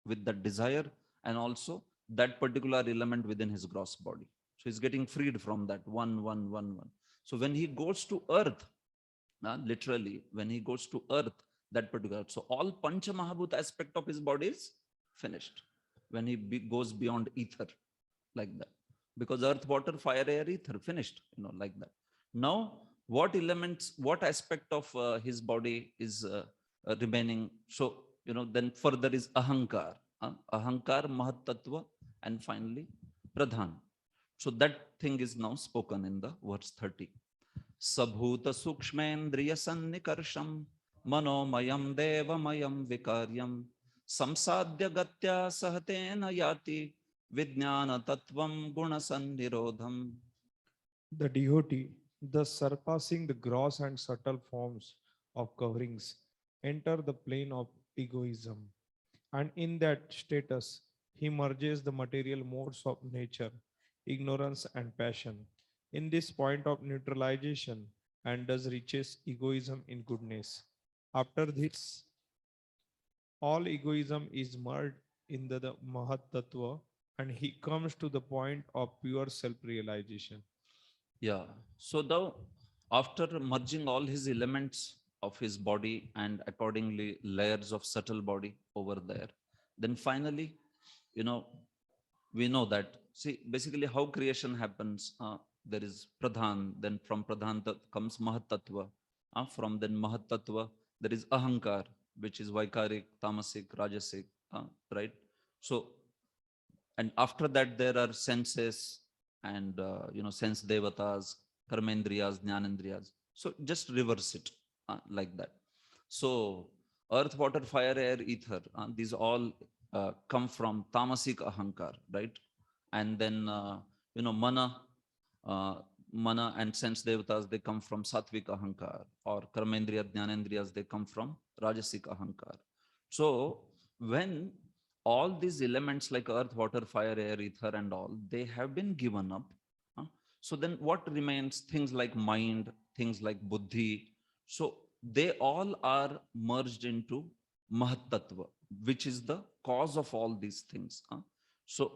with that desire, and also that particular element within his gross body. So he's getting freed from that one. So when he goes to earth, literally, when he goes to earth, that particular, so all Pancha Mahabhuta aspect of his body is finished when he goes beyond ether, like that. Because earth, water, fire, air, ether, finished, like that. Now, what elements, what aspect of his body is remaining? So, then further is Ahankar. Ahankar, Mahatattva, and finally Pradhan. So that thing is now spoken in the verse 30. Sabhuta sukshmendriya sannikarsham manomayam devamayam vikaryam samsadya gatya sahatena yati vijnana tattvam gunasannirodham. The devotee, thus surpassing the gross and subtle forms of coverings, enter the plane of egoism. And in that status, he merges the material modes of nature, ignorance and passion, in this point of neutralization, and thus reaches egoism in goodness. After this, all egoism is merged in the Mahat Tattva, and he comes to the point of pure self-realization. Yeah. So now, after merging all his elements of his body and accordingly layers of subtle body over there, then finally, we know that See, basically how creation happens, there is Pradhan, then from Pradhan comes Mahatattva. From then Mahatattva, there is Ahankar, which is Vaikarik, Tamasic, Rajasic, right? So, and after that, there are senses and, sense devatas, karmendriyas, jnanendriyas. So just reverse it like that. So earth, water, fire, air, ether, these all come from tamasic ahankar, right? And then, mana, uh, mana and sense devatas, they come from sattvic ahankar, or karmendriya, jnanendriyas, they come from rajasic ahankar. So when all these elements like earth, water, fire, air, ether, and all, they have been given up. So then what remains? Things like mind, things like buddhi. So they all are merged into Mahatattva, which is the cause of all these things. So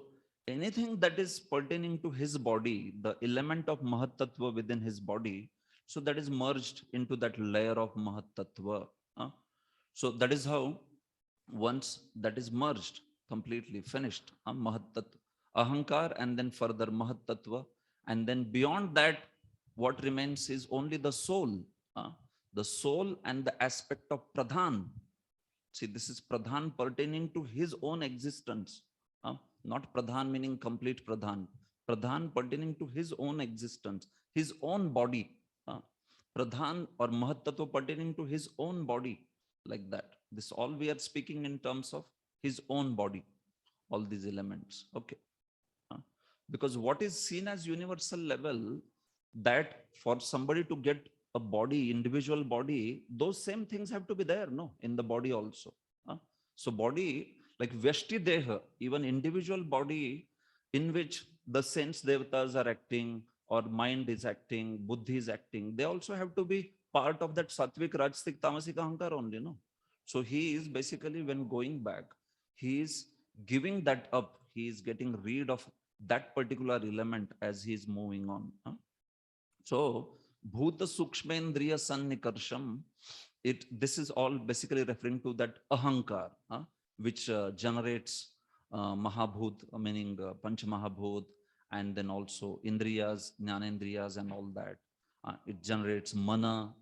anything that is pertaining to his body, the element of Mahatattva within his body, so that is merged into that layer of Mahatattva. So that is how once that is merged, completely finished, ahankar, and then further Mahatattva, and then beyond that, what remains is only the soul, the soul and the aspect of Pradhan. See, this is Pradhan pertaining to his own existence, not Pradhan meaning complete Pradhan. Pradhan pertaining to his own existence, his own body. Pradhan or Mahatattva pertaining to his own body, like that. This all we are speaking in terms of his own body, all these elements. Okay. Because what is seen as universal level, that for somebody to get a body, individual body, those same things have to be there, no, in the body also. So body, like Vyashti Deha, even individual body in which the sense devatas are acting, or mind is acting, buddhi is acting, they also have to be part of that sattvic, rajasic, tamasic ahankar only, no? So he is basically, when going back, he is giving that up. He is getting rid of that particular element as he is moving on. So Bhuta Sukshmendriya Sannikarsham, this is all basically referring to that ahankar, which generates Mahabhut, meaning Panch Mahabhut, and then also Indriyas, Jnanendriyas, and all that. It generates mana,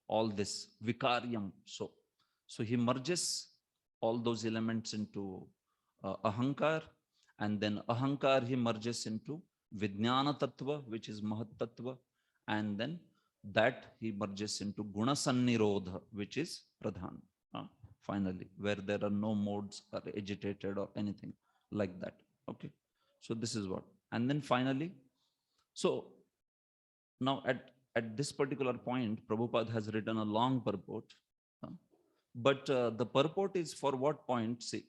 all this Vikaryam. So he merges all those elements into ahankar, and then ahankar he merges into Vijnana Tattva, which is Mahat Tattva, and then that he merges into Guna Sannirodha, which is Pradhan, finally, where there are no modes or agitated or anything like that. Okay, so this is what. And then finally, so now at this particular point, Prabhupada has written a long purport, but the purport is for what point? See,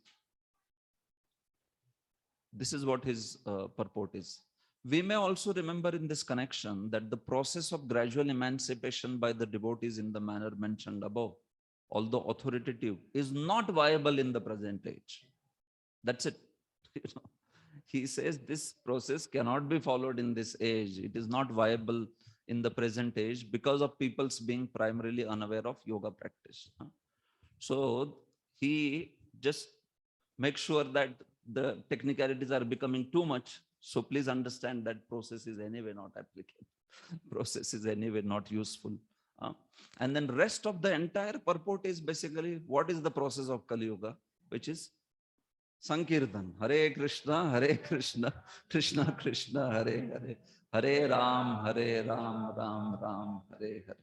this is what his purport is. We may also remember in this connection that the process of gradual emancipation by the devotees in the manner mentioned above, although authoritative, is not viable in the present age. That's it. He says this process cannot be followed in this age. It is not viable in the present age because of people's being primarily unaware of yoga practice. So he just makes sure that the technicalities are becoming too much. So please understand that process is anyway not applicable. Process is anyway not useful. And then rest of the entire purport is basically what is the process of Kali Yuga, which is Sankirtan. Hare Krishna, Krishna Krishna, Hare Ram, Ram Ram, Hare Hare.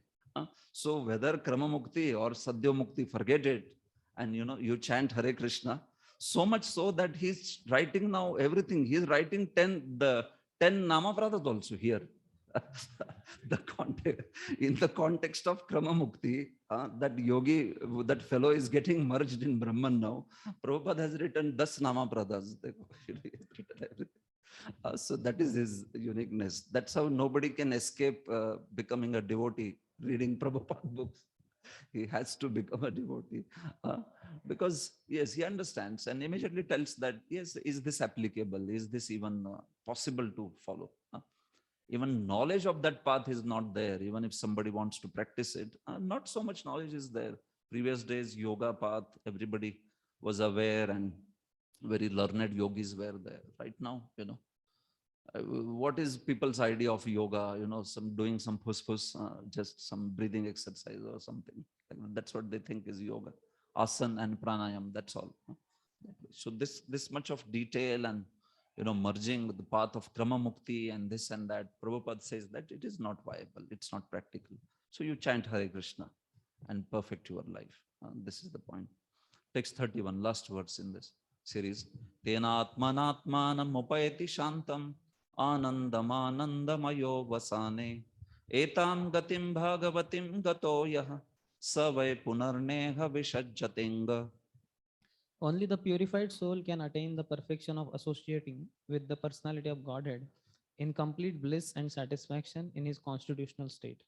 So whether Krama Mukti or Sadhya Mukti, forget it. And you chant Hare Krishna. So much so that he's writing now everything. He's writing 10 Namapradas also here. In the context of Krama Mukti, that yogi, that fellow is getting merged in Brahman now. Prabhupada has written 10 Namapradas. So that is his uniqueness. That's how nobody can escape becoming a devotee, reading Prabhupada books. He has to become a devotee because yes, he understands and immediately tells that yes, is this applicable? Is this even possible to follow? Even knowledge of that path is not there. Even if somebody wants to practice it, not so much knowledge is there. Previous days, yoga path, everybody was aware and very learned yogis were there. Right now, What is people's idea of yoga? Some doing some push, just some breathing exercise or something. That's what they think is yoga. Asana and pranayam, that's all. So this much of detail and merging with the path of krama mukti and this and that, Prabhupada says that it is not viable, it's not practical. So you chant Hare Krishna and perfect your life. This is the point. Text 31, last verse in this series. Tena atmanatmanam upayati shantam anandamayo vasane etam gatim bhagavatim gato yah savai punarneha vishajjatenga. Only the purified soul can attain the perfection of associating with the personality of Godhead in complete bliss and satisfaction in his constitutional state.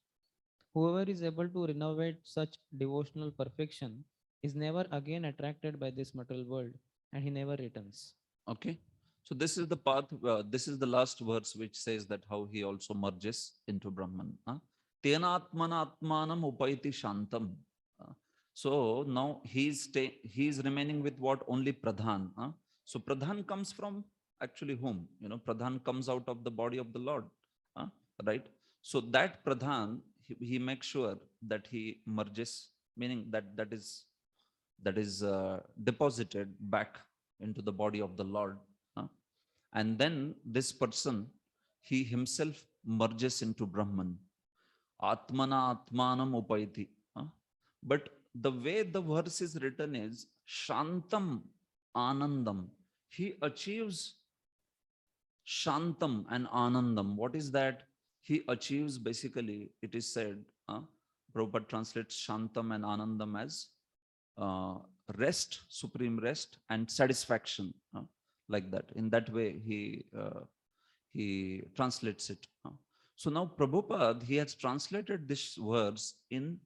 Whoever is able to renovate such devotional perfection is never again attracted by this material world, and he never returns. Okay. So this is the path, this is the last verse which says that how he also merges into Brahman. Tena atmana atmanam upaiti shantam. So now he's remaining with what? Only Pradhan. So Pradhan comes from actually whom? Pradhan comes out of the body of the Lord. Right? So that Pradhan, he makes sure that he merges, meaning that is deposited back into the body of the Lord. And then this person, he himself merges into Brahman. Atmana Atmanam Upaiti. But the way the verse is written is Shantam Anandam. He achieves Shantam and Anandam. What is that? He achieves, basically, it is said, Prabhupada translates Shantam and Anandam as rest, supreme rest, and satisfaction, like that. In that way, he translates it. So now Prabhupada, he has translated this verse in,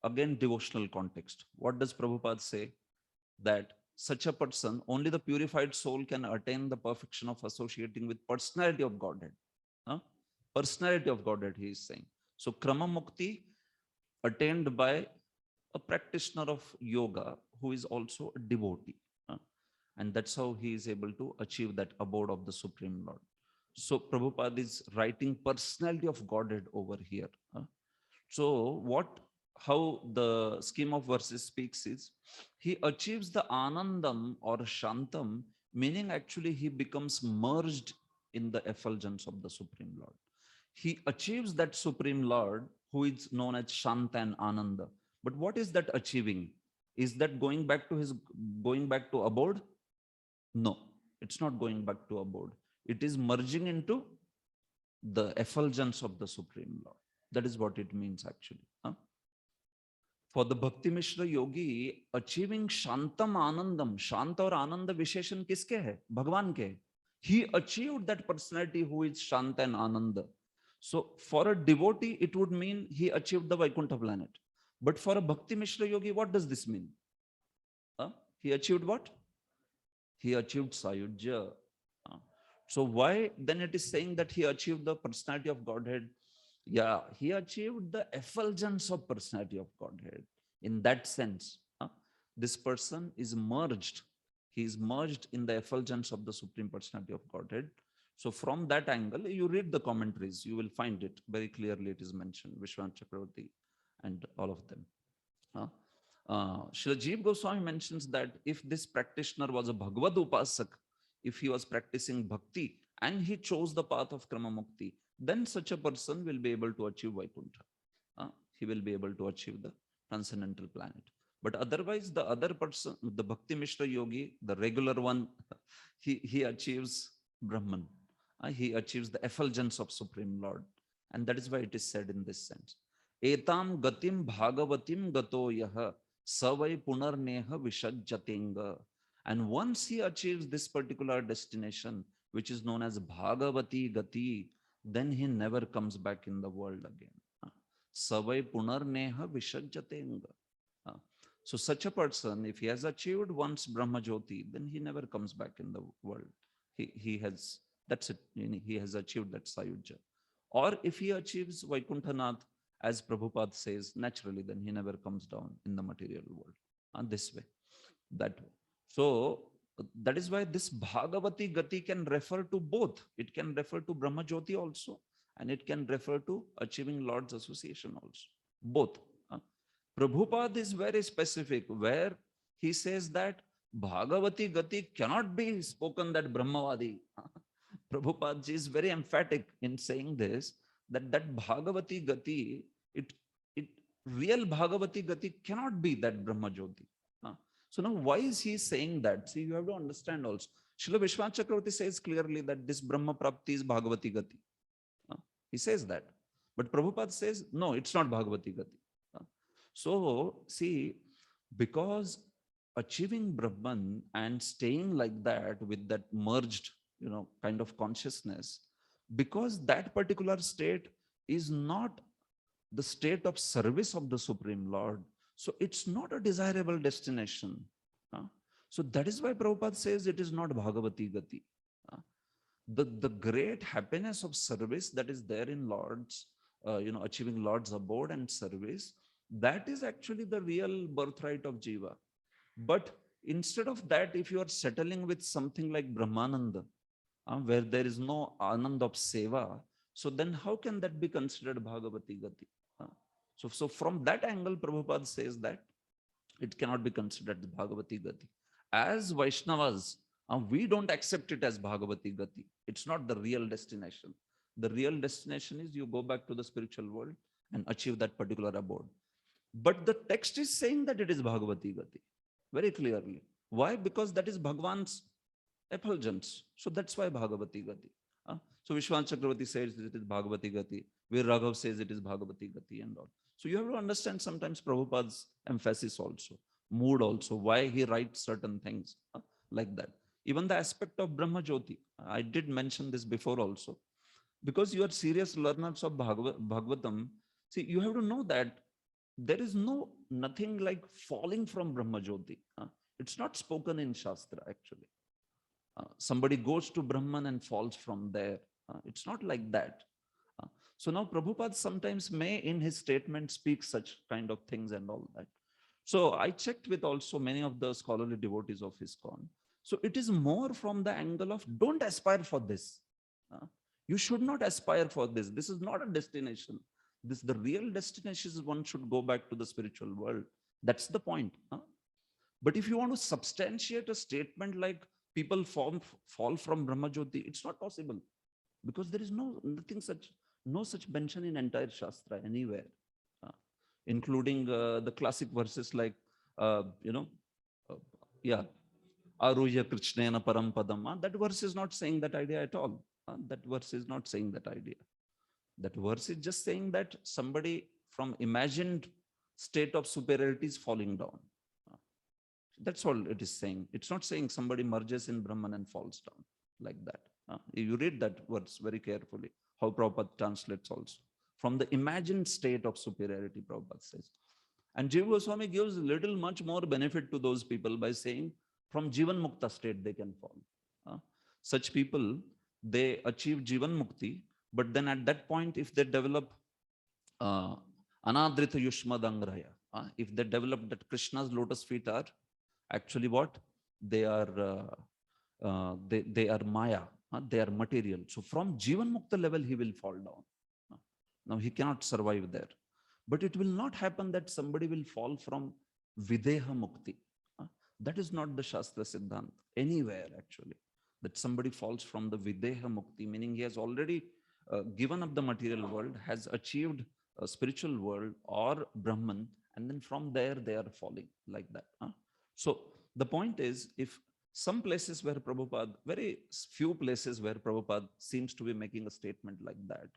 again, devotional context. What does Prabhupada say? That such a person, only the purified soul can attain the perfection of associating with personality of Godhead. Personality of Godhead, he is saying. So Krama Mukti attained by a practitioner of yoga who is also a devotee. And that's how he is able to achieve that abode of the Supreme Lord. So Prabhupada is writing personality of Godhead over here. So how the scheme of verses speaks is, he achieves the Anandam or Shantam, meaning actually he becomes merged in the effulgence of the Supreme Lord. He achieves that Supreme Lord who is known as Shanta and Ananda. But what is that achieving? Is that going back to abode? No, it's not going back to abode. It is merging into the effulgence of the Supreme Lord. That is what it means actually. For the Bhakti Mishra yogi, achieving Shantam Anandam, Shanta or Ananda Visheshan kiske hai? Bhagwan ke. He achieved that personality who is Shanta and Ananda. So for a devotee, it would mean he achieved the Vaikuntha planet. But for a Bhakti Mishra yogi, what does this mean? He achieved what? He achieved Sayujya. So why then it is saying that he achieved the personality of Godhead? Yeah, he achieved the effulgence of personality of Godhead. In that sense, this person is merged. He is merged in the effulgence of the Supreme Personality of Godhead. So from that angle, you read the commentaries, you will find it very clearly. It is mentioned, Vishwanath Chakravarti and all of them. Srila Jeev Goswami mentions that if this practitioner was a Bhagavad Upasak, if he was practicing bhakti and he chose the path of Krama Mukti, then such a person will be able to achieve Vaikuntha. He will be able to achieve the transcendental planet. But otherwise, the other person, the Bhakti Mishra yogi, the regular one, he achieves Brahman. He achieves the effulgence of Supreme Lord. And that is why it is said in this sense. Etam gatim bhagavatim gato yaha savai punarneha vishajjatenga. And once he achieves this particular destination, which is known as Bhagavati Gati, then he never comes back in the world again. Savai punarneha vishajjatenga. So such a person, if he has achieved once Brahma Jyoti, then he never comes back in the world. He has, that's it, he has achieved that Sayujya. Or if he achieves Vaikuntha, as Prabhupada says, naturally, then he never comes down in the material world. This way, that way. So That is why this Bhagavati Gati can refer to both. It can refer to Brahma Jyoti also, and it can refer to achieving Lord's association also. Both. Prabhupada is very specific where he says that Bhagavati Gati cannot be spoken that Brahmavadi. Prabhupada ji is very emphatic in saying this, that Bhagavati Gati, it real Bhagavati Gati cannot be that Brahma Jyoti. So now why is he saying that? See, you have to understand also. Srila Vishwanath Chakravarti says clearly that this Brahma Prapti is Bhagavati Gati. He says that. But Prabhupada says, no, it's not Bhagavati Gati. So, see, because achieving Brahman and staying like that with that merged, kind of consciousness, because that particular state is not the state of service of the Supreme Lord, so it's not a desirable destination. So that is why Prabhupada says it is not Bhagavati Gati. The great happiness of service that is there in Lord's, achieving Lord's abode and service, that is actually the real birthright of Jiva. But instead of that, if you are settling with something like Brahmananda, where there is no Anand of Seva, so then how can that be considered Bhagavati Gati? So from that angle, Prabhupada says that it cannot be considered Bhagavati Gati. As Vaishnavas, we don't accept it as Bhagavati Gati. It's not the real destination. The real destination is you go back to the spiritual world and achieve that particular abode. But the text is saying that it is Bhagavati Gati very clearly. Why? Because that is Bhagwan's effulgence. So that's why Bhagavati Gati. So Vishwanath Chakravarti says it is Bhagavati Gati. Veer Raghav says it is Bhagavati Gati and all. So you have to understand sometimes Prabhupada's emphasis also, mood also, why he writes certain things like that. Even the aspect of Brahma Jyoti, I did mention this before also. Because you are serious learners of Bhagavatam, see, you have to know that there is nothing like falling from Brahma Jyoti. It's not spoken in Shastra actually. Somebody goes to Brahman and falls from there. It's not like that. So now Prabhupada sometimes may in his statement speak such kind of things and all that. So I checked with also many of the scholarly devotees of ISKCON. So it is more from the angle of don't aspire for this. You should not aspire for this. This is not a destination. The real destination is one should go back to the spiritual world. That's the point. But if you want to substantiate a statement like people fall from Brahma Jyoti, it's not possible because there is no such mention in entire Shastra anywhere, including the classic verses like, Aruya Krishnena Param Padam. That verse is not saying that idea at all. That verse is not saying that idea. That verse is just saying that somebody from imagined state of superiority is falling down. That's all it is saying. It's not saying somebody merges in Brahman and falls down like that. You read that verse very carefully, how Prabhupada translates also. From the imagined state of superiority, Prabhupada says. And Jiva Goswami gives little much more benefit to those people by saying from Jivan Mukta state they can fall. Such people, they achieve Jivan Mukti, but then at that point, if they develop Anadrita Yushmadangraya, if they develop that Krishna's lotus feet are actually what? They are they are Maya, they are material. So from Jivan Mukta level, he will fall down. Now he cannot survive there. But it will not happen that somebody will fall from Videha Mukti. That is not the Shastra Siddhant anywhere actually. That somebody falls from the Videha Mukti, meaning he has already given up the material world, has achieved a spiritual world or Brahman, and then from there they are falling like that. So the point is, if some places where Prabhupada, very few places where Prabhupada seems to be making a statement like that,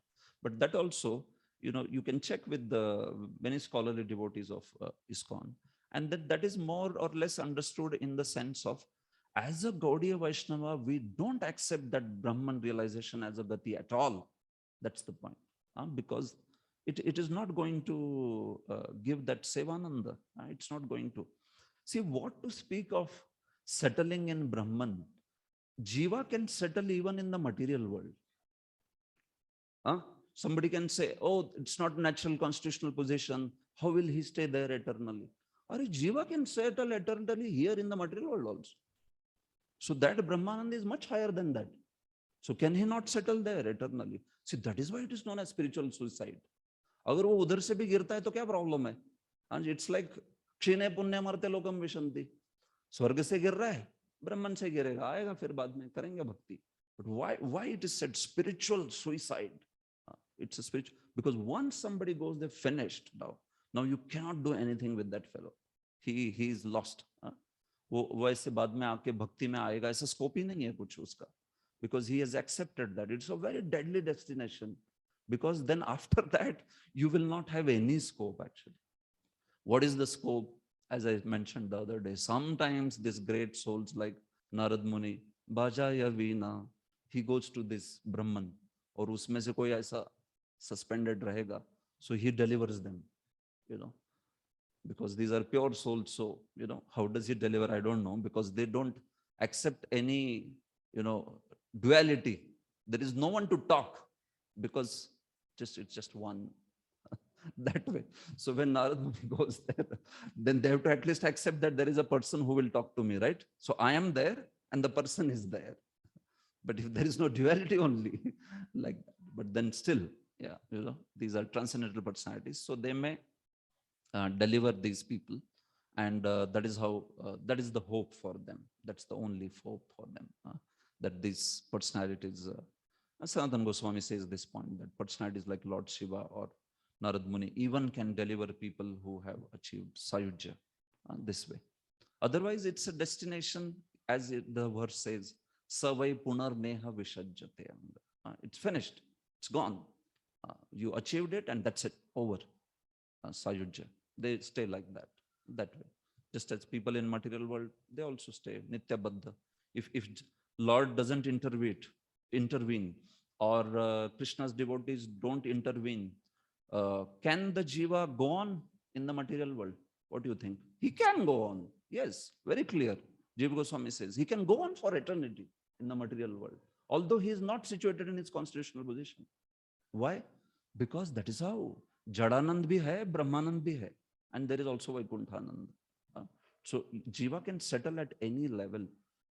but that also, you can check with the many scholarly devotees of ISKCON, and that is more or less understood in the sense of, as a Gaudiya Vaishnava, we don't accept that Brahman realization as a gati at all. That's the point. Because it is not going to give that Sevananda. It's not going to. See, what to speak of settling in Brahman? Jiva can settle even in the material world. Somebody can say, oh, it's not natural constitutional position. How will he stay there eternally? Or Jiva can settle eternally here in the material world also. So that Brahmanand is much higher than that. So can he not settle there eternally? See, that is why it is known as spiritual suicide. अगर वो उधर से भी गिरता है तो क्या problem है? And it's like क्षीणे पुण्य मरते लोकम विशंति. स्वर्ग से गिर रहा है, ब्रह्मन से गिरेगा, आएगा फिर बाद में करेंगे भक्ति. But why it is said spiritual suicide? It's a spiritual, because once somebody goes, they're finished now. Now you cannot do anything with that fellow. He is lost. वो वैसे बाद में आके भक्ति में आएगा ऐसा स्कोप ही नहीं है कुछ उसका, because he has accepted that it's a very deadly destination, because then after that you will not have any scope actually. What is the scope? As I mentioned the other day, sometimes these great souls like Narad Muni, Bajaya Veena, he goes to this Brahman, और उसमें से कोई ऐसा suspended रहेगा, so he delivers them, because these are pure souls. So, how does he deliver? I don't know, because they don't accept any, duality. There is no one to talk, because it's just one that way. So when Narad Muni goes there, then they have to at least accept that there is a person who will talk to me, right? So I am there and the person is there. But if there is no duality only, like that, but then still, these are transcendental personalities. So they may deliver these people, and that is how, that is the hope for them. That's the only hope for them, that these personalities, Sanatana Goswami says this point, that personalities like Lord Shiva or Narad Muni even can deliver people who have achieved Sayujya this way. Otherwise, it's a destination, as the verse says, Savai Punar Neha Vishajjate. It's finished, it's gone. You achieved it, and that's it, over. Sayujya. They stay like that way. Just as people in material world, they also stay Nitya Baddha. If Lord doesn't intervene, or Krishna's devotees don't intervene, can the jiva go on in the material world? What do you think? He can go on. Yes, very clear. Jiva Goswami says he can go on for eternity in the material world, although he is not situated in his constitutional position. Why? Because that is how Jadanand bhi hai, Brahmanand bhi hai, and there is also Vaikunthanand. So jiva can settle at any level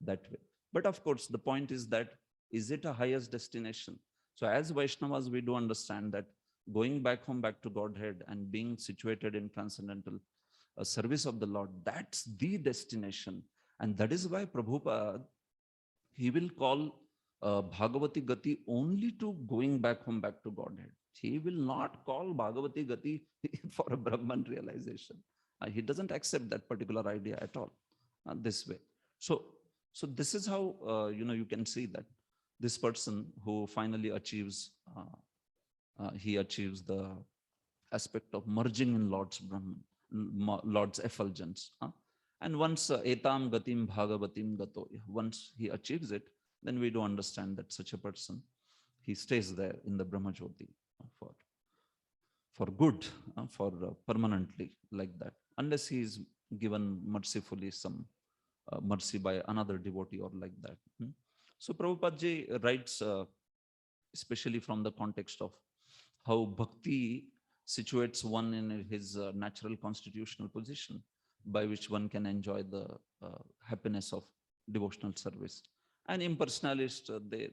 that way. But of course, the point is that, is it a highest destination? So as Vaishnavas, we do understand that going back home, back to Godhead, and being situated in transcendental service of the Lord, that's the destination. And that is why Prabhupada, he will call Bhagavati Gati only to going back home, back to Godhead. He will not call Bhagavati Gati for a Brahman realization. He doesn't accept that particular idea at all this way. So this is how, you can see that this person who finally achieves, he achieves the aspect of merging in Lord's Brahman, Lord's effulgence. And once etam gatim bhagavatim gato, once he achieves it, then we do understand that such a person, he stays there in the Brahma Jyoti for good, for permanently, like that, unless he is given mercifully some mercy by another devotee or like that. So Prabhupada ji writes, especially from the context of how bhakti situates one in his natural constitutional position, by which one can enjoy the happiness of devotional service. And impersonalist,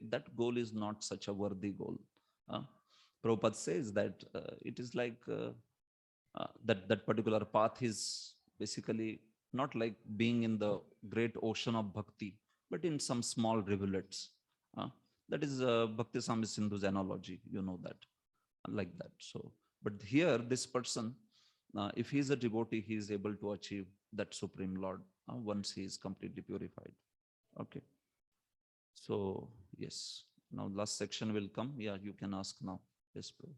that goal is not such a worthy goal. Prabhupada says that it is like that particular path is basically not like being in the great ocean of bhakti, but in some small rivulets. That is Bhakti Sami Sindhu's analogy, that, like that. So, but here, this person, if he is a devotee, he is able to achieve that Supreme Lord once he is completely purified. Okay. So, yes. Now, last section will come. Yeah, you can ask now. Yes, Prabhu.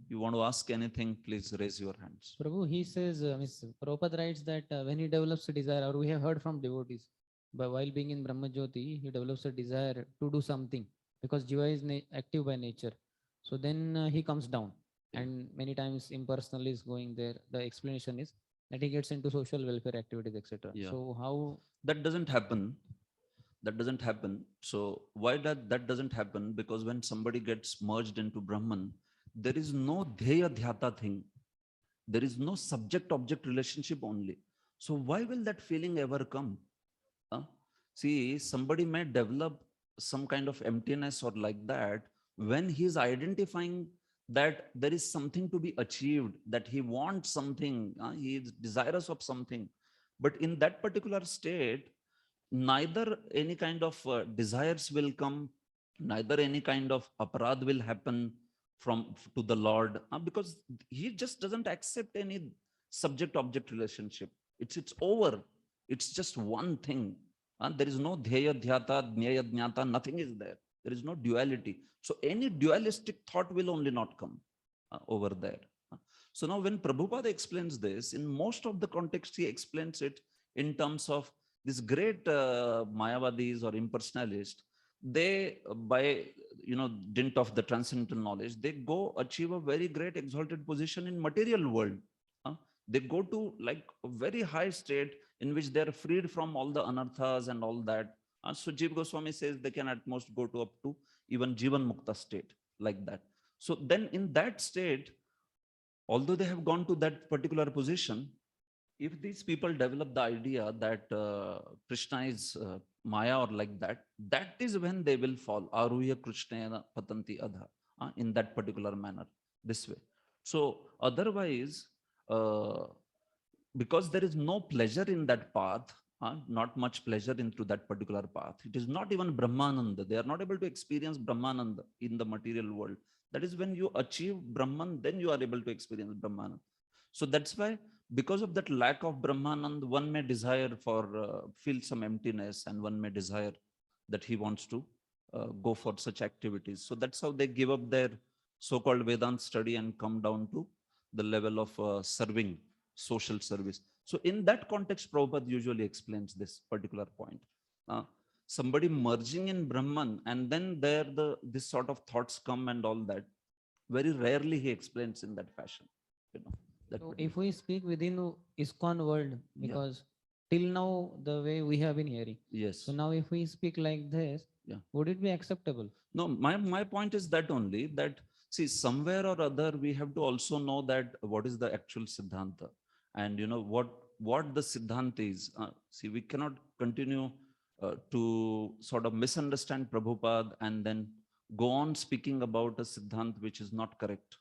You want to ask anything, please raise your hands. Prabhu, he says, Prabhupada writes that when he develops a desire, or we have heard from devotees, but while being in Brahma Jyoti, he develops a desire to do something because Jiva is active by nature. So then he comes down, and many times impersonal is going there. The explanation is that he gets into social welfare activities, etc. Yeah. So how that doesn't happen? That doesn't happen. So why that doesn't happen? Because when somebody gets merged into Brahman, there is no dhyaya dhyata thing. There is no subject-object relationship only. So why will that feeling ever come? Huh? See, somebody may develop some kind of emptiness or like that when he's identifying that there is something to be achieved, that he wants something, he is desirous of something. But in that particular state, neither any kind of desires will come, neither any kind of aparad will happen from to the Lord, because he just doesn't accept any subject object relationship. It's over. It's just one thing. There is no dhyaya dhyata jnaya jnata, nothing is there. There is no duality. So any dualistic thought will only not come over there. So now when Prabhupada explains this, in most of the context, he explains it in terms of these great Mayavadis or impersonalists. They, by dint of the transcendental knowledge, they go achieve a very great exalted position in material world. They go to like a very high state in which they are freed from all the anarthas and all that. So Jiva Goswami says they can at most go to up to even Jivan Mukta state, like that. So then in that state, although they have gone to that particular position, if these people develop the idea that Krishna is Maya or like that, that is when they will fall. Aruya Krishna Patanti Adha, in that particular manner, this way. So otherwise, because there is no pleasure in that path, not much pleasure into that particular path. It is not even Brahmananda. They are not able to experience Brahmananda in the material world. That is when you achieve Brahman, then you are able to experience Brahmananda. So that's why, because of that lack of Brahmanand, one may desire for feel some emptiness, and one may desire that he wants to go for such activities. So that's how they give up their so-called Vedant study and come down to the level of serving, social service. So in that context, Prabhupada usually explains this particular point. Somebody merging in Brahman, and then there this sort of thoughts come and all that. Very rarely he explains in that fashion. That So particular. if we speak within ISKCON world, Yeah. because till now the way we have been hearing. Yes. So now if we speak like this, Yeah. would it be acceptable? No, my point is that only that, see, somewhere or other we have to also know that what is the actual Siddhanta, and what the Siddhanta is. See, we cannot continue to sort of misunderstand Prabhupada and then go on speaking about a Siddhanta which is not correct,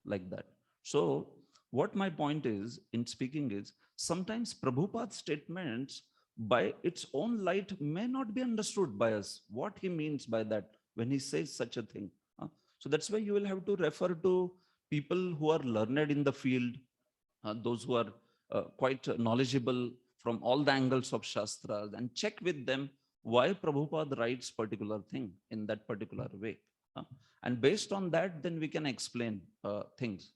like that. So what my point is in speaking is, sometimes Prabhupada's statements by its own light may not be understood by us, what he means by that when he says such a thing. So that's why you will have to refer to people who are learned in the field, those who are quite knowledgeable from all the angles of Shastras, and check with them why Prabhupada writes particular thing in that particular way. And based on that, then we can explain things.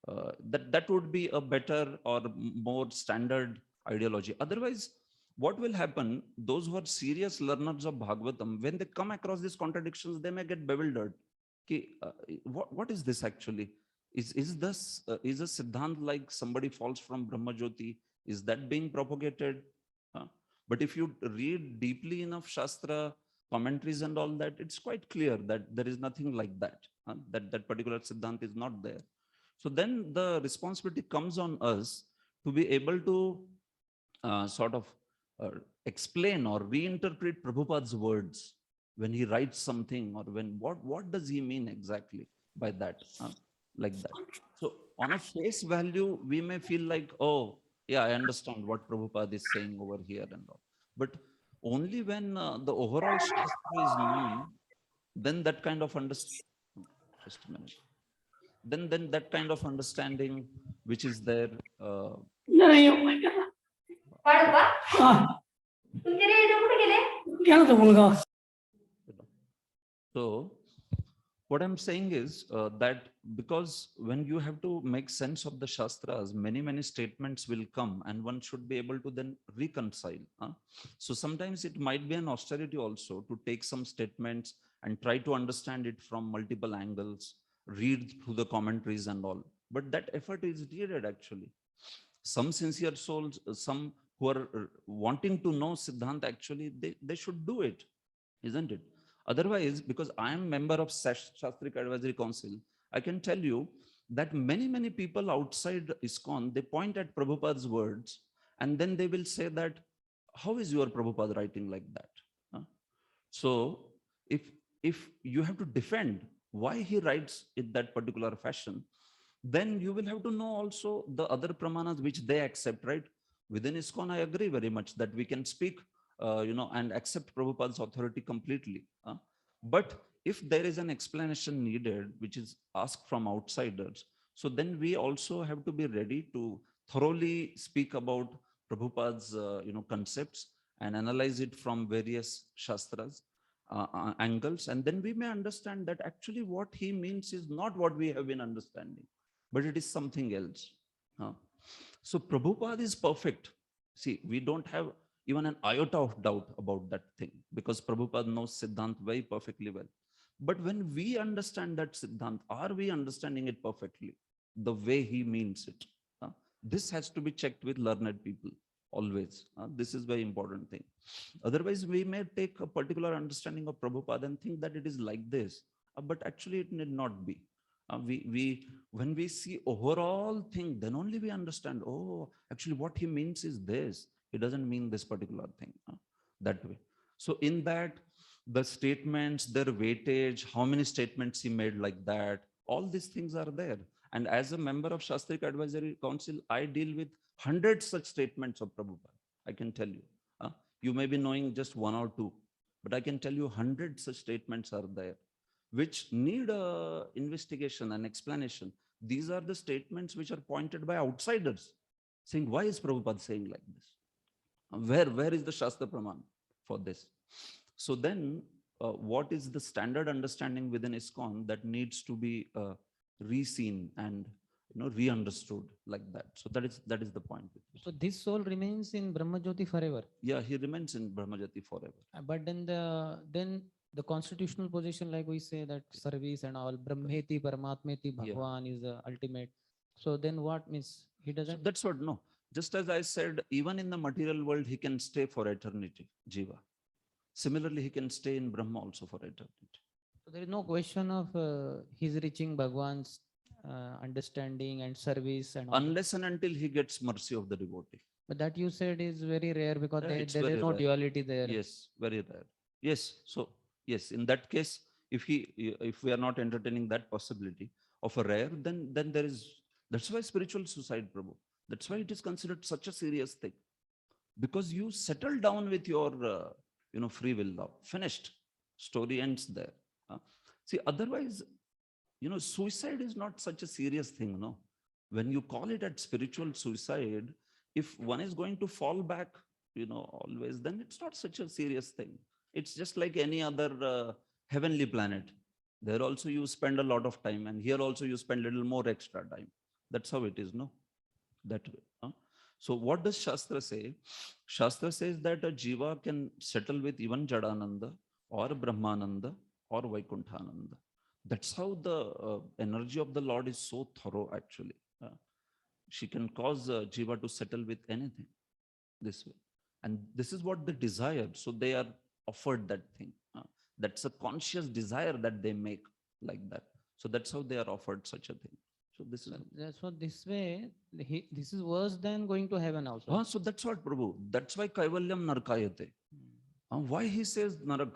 That would be a better or more standard ideology. Otherwise, what will happen, those who are serious learners of Bhagavatam, when they come across these contradictions, they may get bewildered. What is this actually? Is this is a Siddhant like somebody falls from Brahma Jyoti? Is that being propagated? But if you read deeply enough Shastra commentaries and all that, it's quite clear that there is nothing like that. That particular Siddhant is not there. So then the responsibility comes on us to be able to sort of explain or reinterpret Prabhupada's words when he writes something, or when what does he mean exactly by that, like that. So on a face value, we may feel like, oh yeah, I understand what Prabhupada is saying over here and all. But only when the overall Shastra is known, then that kind of just a minute. Then that kind of understanding which is there. So what I'm saying is that because when you have to make sense of the Shastras, many statements will come, and one should be able to then reconcile. So sometimes it might be an austerity also to take some statements and try to understand it from multiple angles, read through the commentaries and all. But that effort is needed actually. Some sincere souls, some who are wanting to know Siddhanta, actually, they should do it, isn't it? Otherwise, because I am member of Shastric Advisory Council, I can tell you that many people outside ISKCON, they point at Prabhupada's words And then they will say that, how is your Prabhupada writing like that? Huh? So if you have to defend why he writes in that particular fashion, then you will have to know also the other pramanas which they accept, right? Within ISKCON, I agree very much that we can speak, and accept Prabhupada's authority completely. But if there is an explanation needed, which is asked from outsiders, so then we also have to be ready to thoroughly speak about Prabhupada's, concepts and analyze it from various shastras, angles. And then we may understand that actually what he means is not what we have been understanding, but it is something else. So Prabhupada is perfect. See, we don't have even an iota of doubt about that thing, because Prabhupada knows Siddhant very perfectly well. But when we understand that Siddhant, are we understanding it perfectly the way he means it? This has to be checked with learned people always. This is very important thing. Otherwise, we may take a particular understanding of Prabhupada and think that it is like this, but actually it need not be. When we see overall thing, then only we understand, oh, actually what he means is this. He doesn't mean this particular thing, that way. So in that, the statements, their weightage, how many statements he made like that, all these things are there. And as a member of Shastric Advisory Council, I deal with hundreds such statements of Prabhupada. I can tell you. You may be knowing just one or two, but I can tell you hundreds such statements are there, which need a investigation and explanation. These are the statements which are pointed by outsiders, saying, why is Prabhupada saying like this? Where is the Shastra Praman for this? So then, what is the standard understanding within ISKCON that needs to be re-seen and re-understood like that? So that is the point. So this soul remains in Brahmajyoti forever. Yeah, he remains in Brahmajyoti forever. But then the constitutional position, like we say that service and all, Brahmeti, Paramatmeti, Bhagwan is the ultimate. So then what means he doesn't? So that's what, no. Just as I said, even in the material world, he can stay for eternity, Jiva. Similarly, he can stay in Brahma also for eternity. So there is no question of his reaching Bhagwan's understanding and service and all. Unless and until he gets mercy of the devotee. But that you said is very rare, because there is no rare. duality there. Yes, very rare. Yes. So yes, in that case, if we are not entertaining that possibility of a rare, then there is. That's why spiritual suicide, Prabhu. That's why it is considered such a serious thing, because you settle down with your free will now. Finished. Story ends there. See, otherwise, suicide is not such a serious thing, no. When you call it at spiritual suicide, if one is going to fall back, always, then it's not such a serious thing. It's just like any other heavenly planet. There also you spend a lot of time, and here also you spend a little more extra time. That's how it is, no? That way. So what does Shastra say? Shastra says that a jiva can settle with even Jadananda or Brahmananda or Vaikunthananda. That's how the energy of the Lord is so thorough, actually. She can cause jiva to settle with anything this way. And this is what they desire. So they are offered that thing. That's a conscious desire that they make like that. So that's how they are offered such a thing. So this is. So this way, this is worse than going to heaven also. So that's what, Prabhu. That's why Kaivalyam Narkayate. Why he says Narak?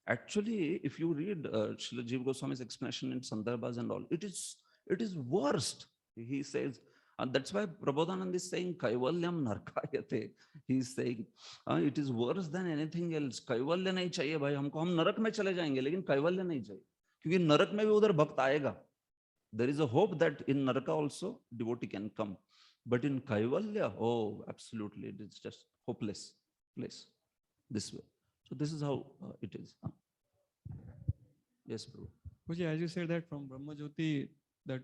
Actually, if you read Srila Jiva Goswami's explanation in Sandarbhas and all, it is worst. He says, and that's why Prabodhanand is saying Kaivalyam Narkayate. He is saying it is worse than anything else. Kaivalya nahi chahiye bhai, humko hum narak mein chale jayenge, lekin Kaivalya nahi chahiye. Kyunki narak mein bhi udhar bhakt aayega. There is a hope that in Naraka also devotee can come. But in Kaivalya, oh, absolutely, it is just hopeless place this way. So this is how it is. Yes, Prabhu. Puji, as you said that from Brahma Jyoti, that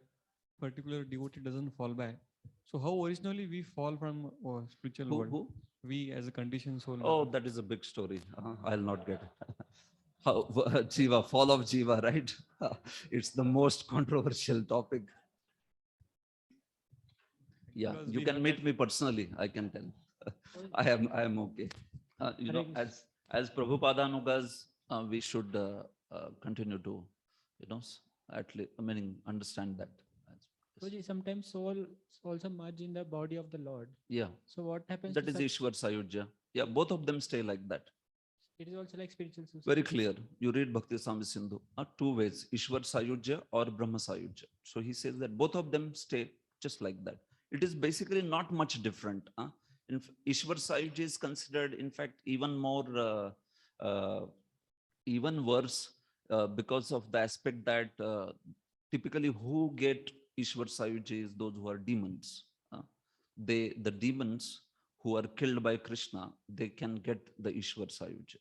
particular devotee doesn't fall back. So how originally we fall from spiritual world? Who? We as a conditioned soul. Oh, that is a big story. I'll not get it. How Jiva, fall of Jiva, right? It's the most controversial topic. Yeah, Because you we can have meet that- me personally. I can tell. I am okay. As Prabhupada we should continue to, at least, understand that. Prabhuji, sometimes soul also merge in the body of the Lord. Yeah, So what happens that to is such? Ishwar Sayujya. Yeah, both of them stay like that. It is also like spiritual suicide. Very clear. You read Bhakti Samvit Sindhu, two ways, Ishwar Sayujya or Brahma Sayujya. So he says that both of them stay just like that. It is basically not much different. Ishwar Sayujya is considered, in fact, even more, even worse because of the aspect that typically who get Ishwar Sayujya is those who are demons. The demons who are killed by Krishna, they can get the Ishwar Sayujya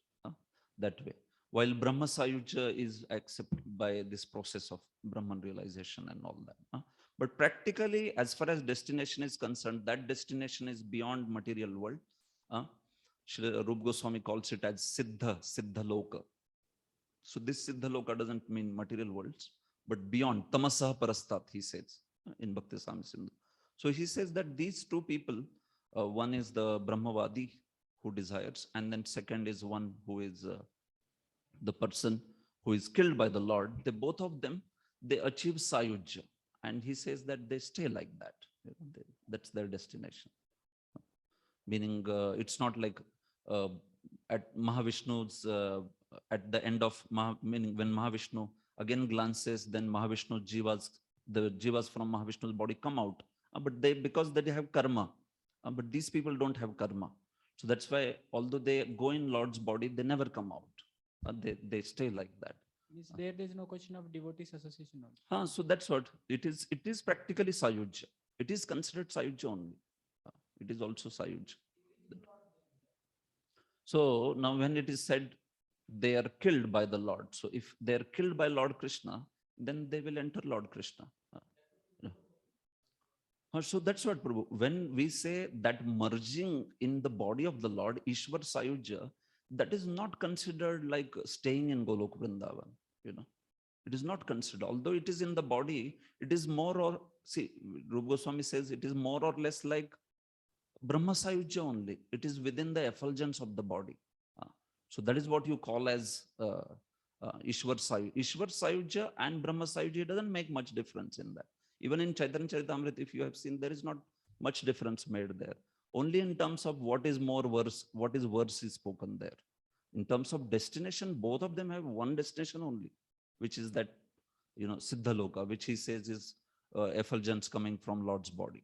that way. While Brahma Sayujya is accepted by this process of Brahman realization and all that. But practically, as far as destination is concerned, that destination is beyond material world. Shri Rupa Goswami calls it as Siddha Loka. So this Siddha Loka doesn't mean material worlds, but beyond Tamasah Parastat, he says in Bhakti Samvit Sindhu. So he says that these two people, one is the Brahmavadi who desires, and then second is one who is the person who is killed by the Lord. They both of them, they achieve Sayujya. And he says that they stay like that. That's their destination. Meaning it's not like at Mahavishnu's, at the end of, meaning when Mahavishnu again glances, then Mahavishnu Jivas, the Jivas from Mahavishnu's body come out. But they, because they have karma, but these people don't have karma. So that's why, although they go in Lord's body, they never come out. They stay like that. There is no question of devotees association also. So that's what it is. It is practically Sayujya. It is considered Sayujya only. It is also Sayujya. So now when it is said they are killed by the Lord. So if they are killed by Lord Krishna, then they will enter Lord Krishna. So that's what, Prabhu. When we say that merging in the body of the Lord, Ishwar Sayujya, that is not considered like staying in Golok Vrindavan. It is not considered. Although it is in the body, it is more or, see, Rupa Goswami says it is more or less like Brahma Sayujya only. It is within the effulgence of the body. So that is what you call as Ishwar Sayujya. Ishwar Sayujya and Brahma Sayujya doesn't make much difference in that. Even in Chaitanya Charitamrita, if you have seen, there is not much difference made there. Only in terms of what is more verse, what is verse is spoken there. In terms of destination, both of them have one destination only, which is that, Siddha Loka, which he says is effulgence coming from Lord's body.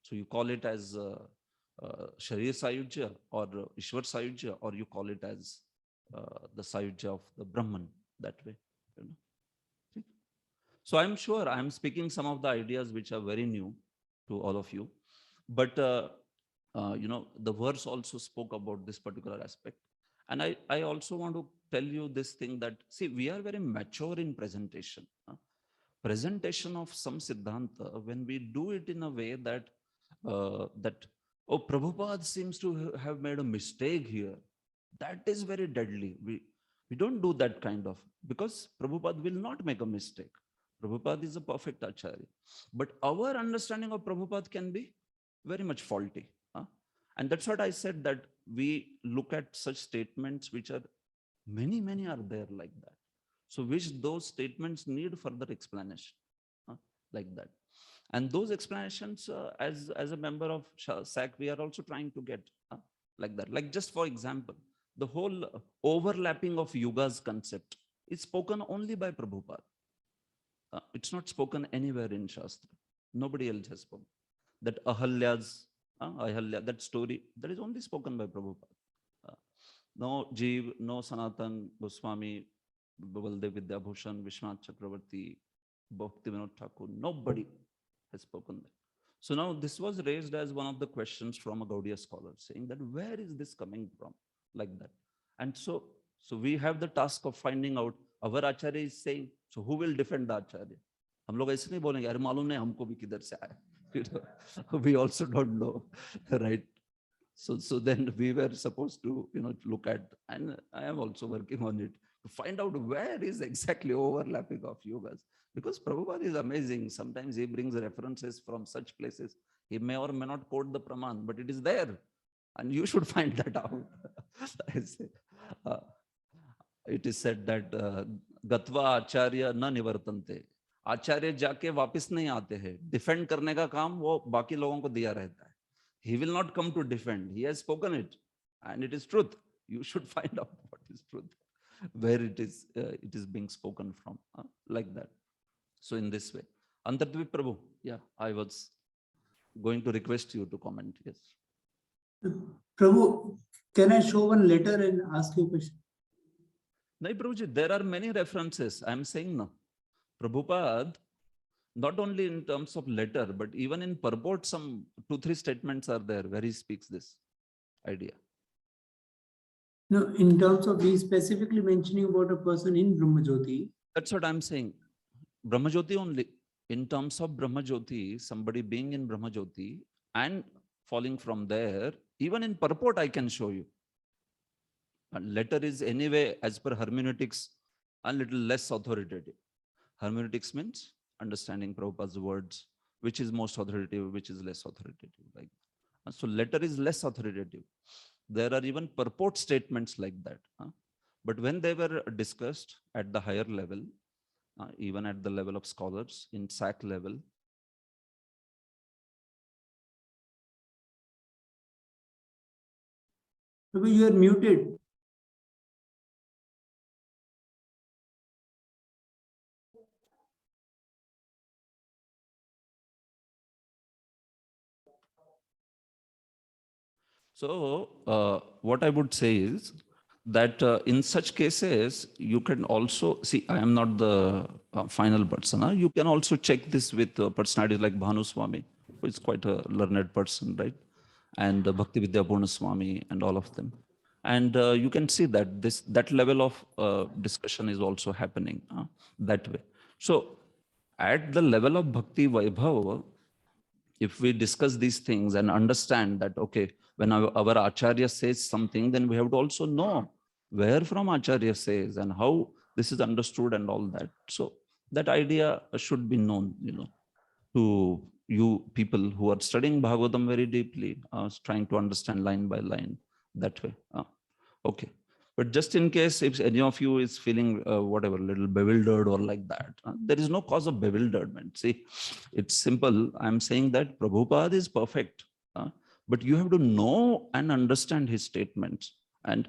So you call it as Sharir Sayujya or Ishwar Sayujya, or you call it as the Sayujya of the Brahman, that way. So I'm sure I'm speaking some of the ideas which are very new to all of you, but the verse also spoke about this particular aspect. And I also want to tell you this thing that, see, we are very mature in presentation. Presentation of some Siddhanta, when we do it in a way that, oh, Prabhupada seems to have made a mistake here, that is very deadly. We don't do that kind of, because Prabhupada will not make a mistake. Prabhupada is a perfect Acharya. But our understanding of Prabhupada can be very much faulty. And that's what I said, that we look at such statements which are, many are there like that. So which those statements need further explanation, like that. And those explanations, as a member of SAC, we are also trying to get like that. Like, just for example, the whole overlapping of yugas concept is spoken only by Prabhupada. It's not spoken anywhere in Shastra. Nobody else has spoken. That Ahalya, that story, that is only spoken by Prabhupada. No Jeev, no Sanatan Goswami, Baldev Vidyabhushan, Vishwanath Chakravarti, Bhakti Vinod Thakur, nobody has spoken that. So now this was raised as one of the questions from a Gaudiya scholar, saying that where is this coming from, like that. And so we have the task of finding out. Our Acharya is saying, so who will defend the Acharya? हम लोग ऐसे नहीं बोलेंगे, अरे मालूम नहीं हमको भी किधर से आया. We also don't know, right? So then we were supposed to, look at, and I am also working on it, to find out where is exactly overlapping of yogas. Because Prabhupada is amazing. Sometimes he brings references from such places. He may or may not quote the Praman, but it is there. And you should find that out. I say, it is said that Gatva Acharya na nivartante. आचार्य जाके वापस नहीं आते हैं, defend करने का काम वो बाकी लोगों को दिया रहता है. He will not come to defend. He has spoken it, and it is truth. You should find out what is truth, where it is being spoken from, like that. So in this way, Antardvip Prabhu, yeah, I was going to request you to comment. Yes. Prabhu, can I show one letter and ask you a question? No, Prabhuji, there are many references. I am saying no. Prabhupada, not only in terms of letter, but even in purport, some 2-3 statements are there where he speaks this idea. No, in terms of he specifically mentioning about a person in Brahmajyoti. That's what I'm saying. Brahmajyoti only. In terms of Brahmajyoti, somebody being in Brahmajyoti and falling from there, even in purport, I can show you. A letter is anyway, as per hermeneutics, a little less authoritative. Hermeneutics means understanding Prabhupada's words, which is most authoritative, which is less authoritative. Like, so letter is less authoritative. There are even purport statements like that. But when they were discussed at the higher level, even at the level of scholars in SAC level, You are muted. so what I would say is that in such cases, you can also see, I am not the final person. You can also check this with personalities like Bhanu Swami, who is quite a learned person, right? And Bhakti Vidya Purna Swami and all of them. And you can see that that level of discussion is also happening that way. So at the level of Bhakti Vaibhav, if we discuss these things and understand that, okay, when our Acharya says something, then we have to also know where from Acharya says and how this is understood and all that. So that idea should be known, to you people who are studying Bhagavatam very deeply, trying to understand line by line that way. Okay. But just in case if any of you is feeling whatever, little bewildered or like that, there is no cause of bewilderment. See, it's simple. I'm saying that Prabhupada is perfect, but you have to know and understand his statements. And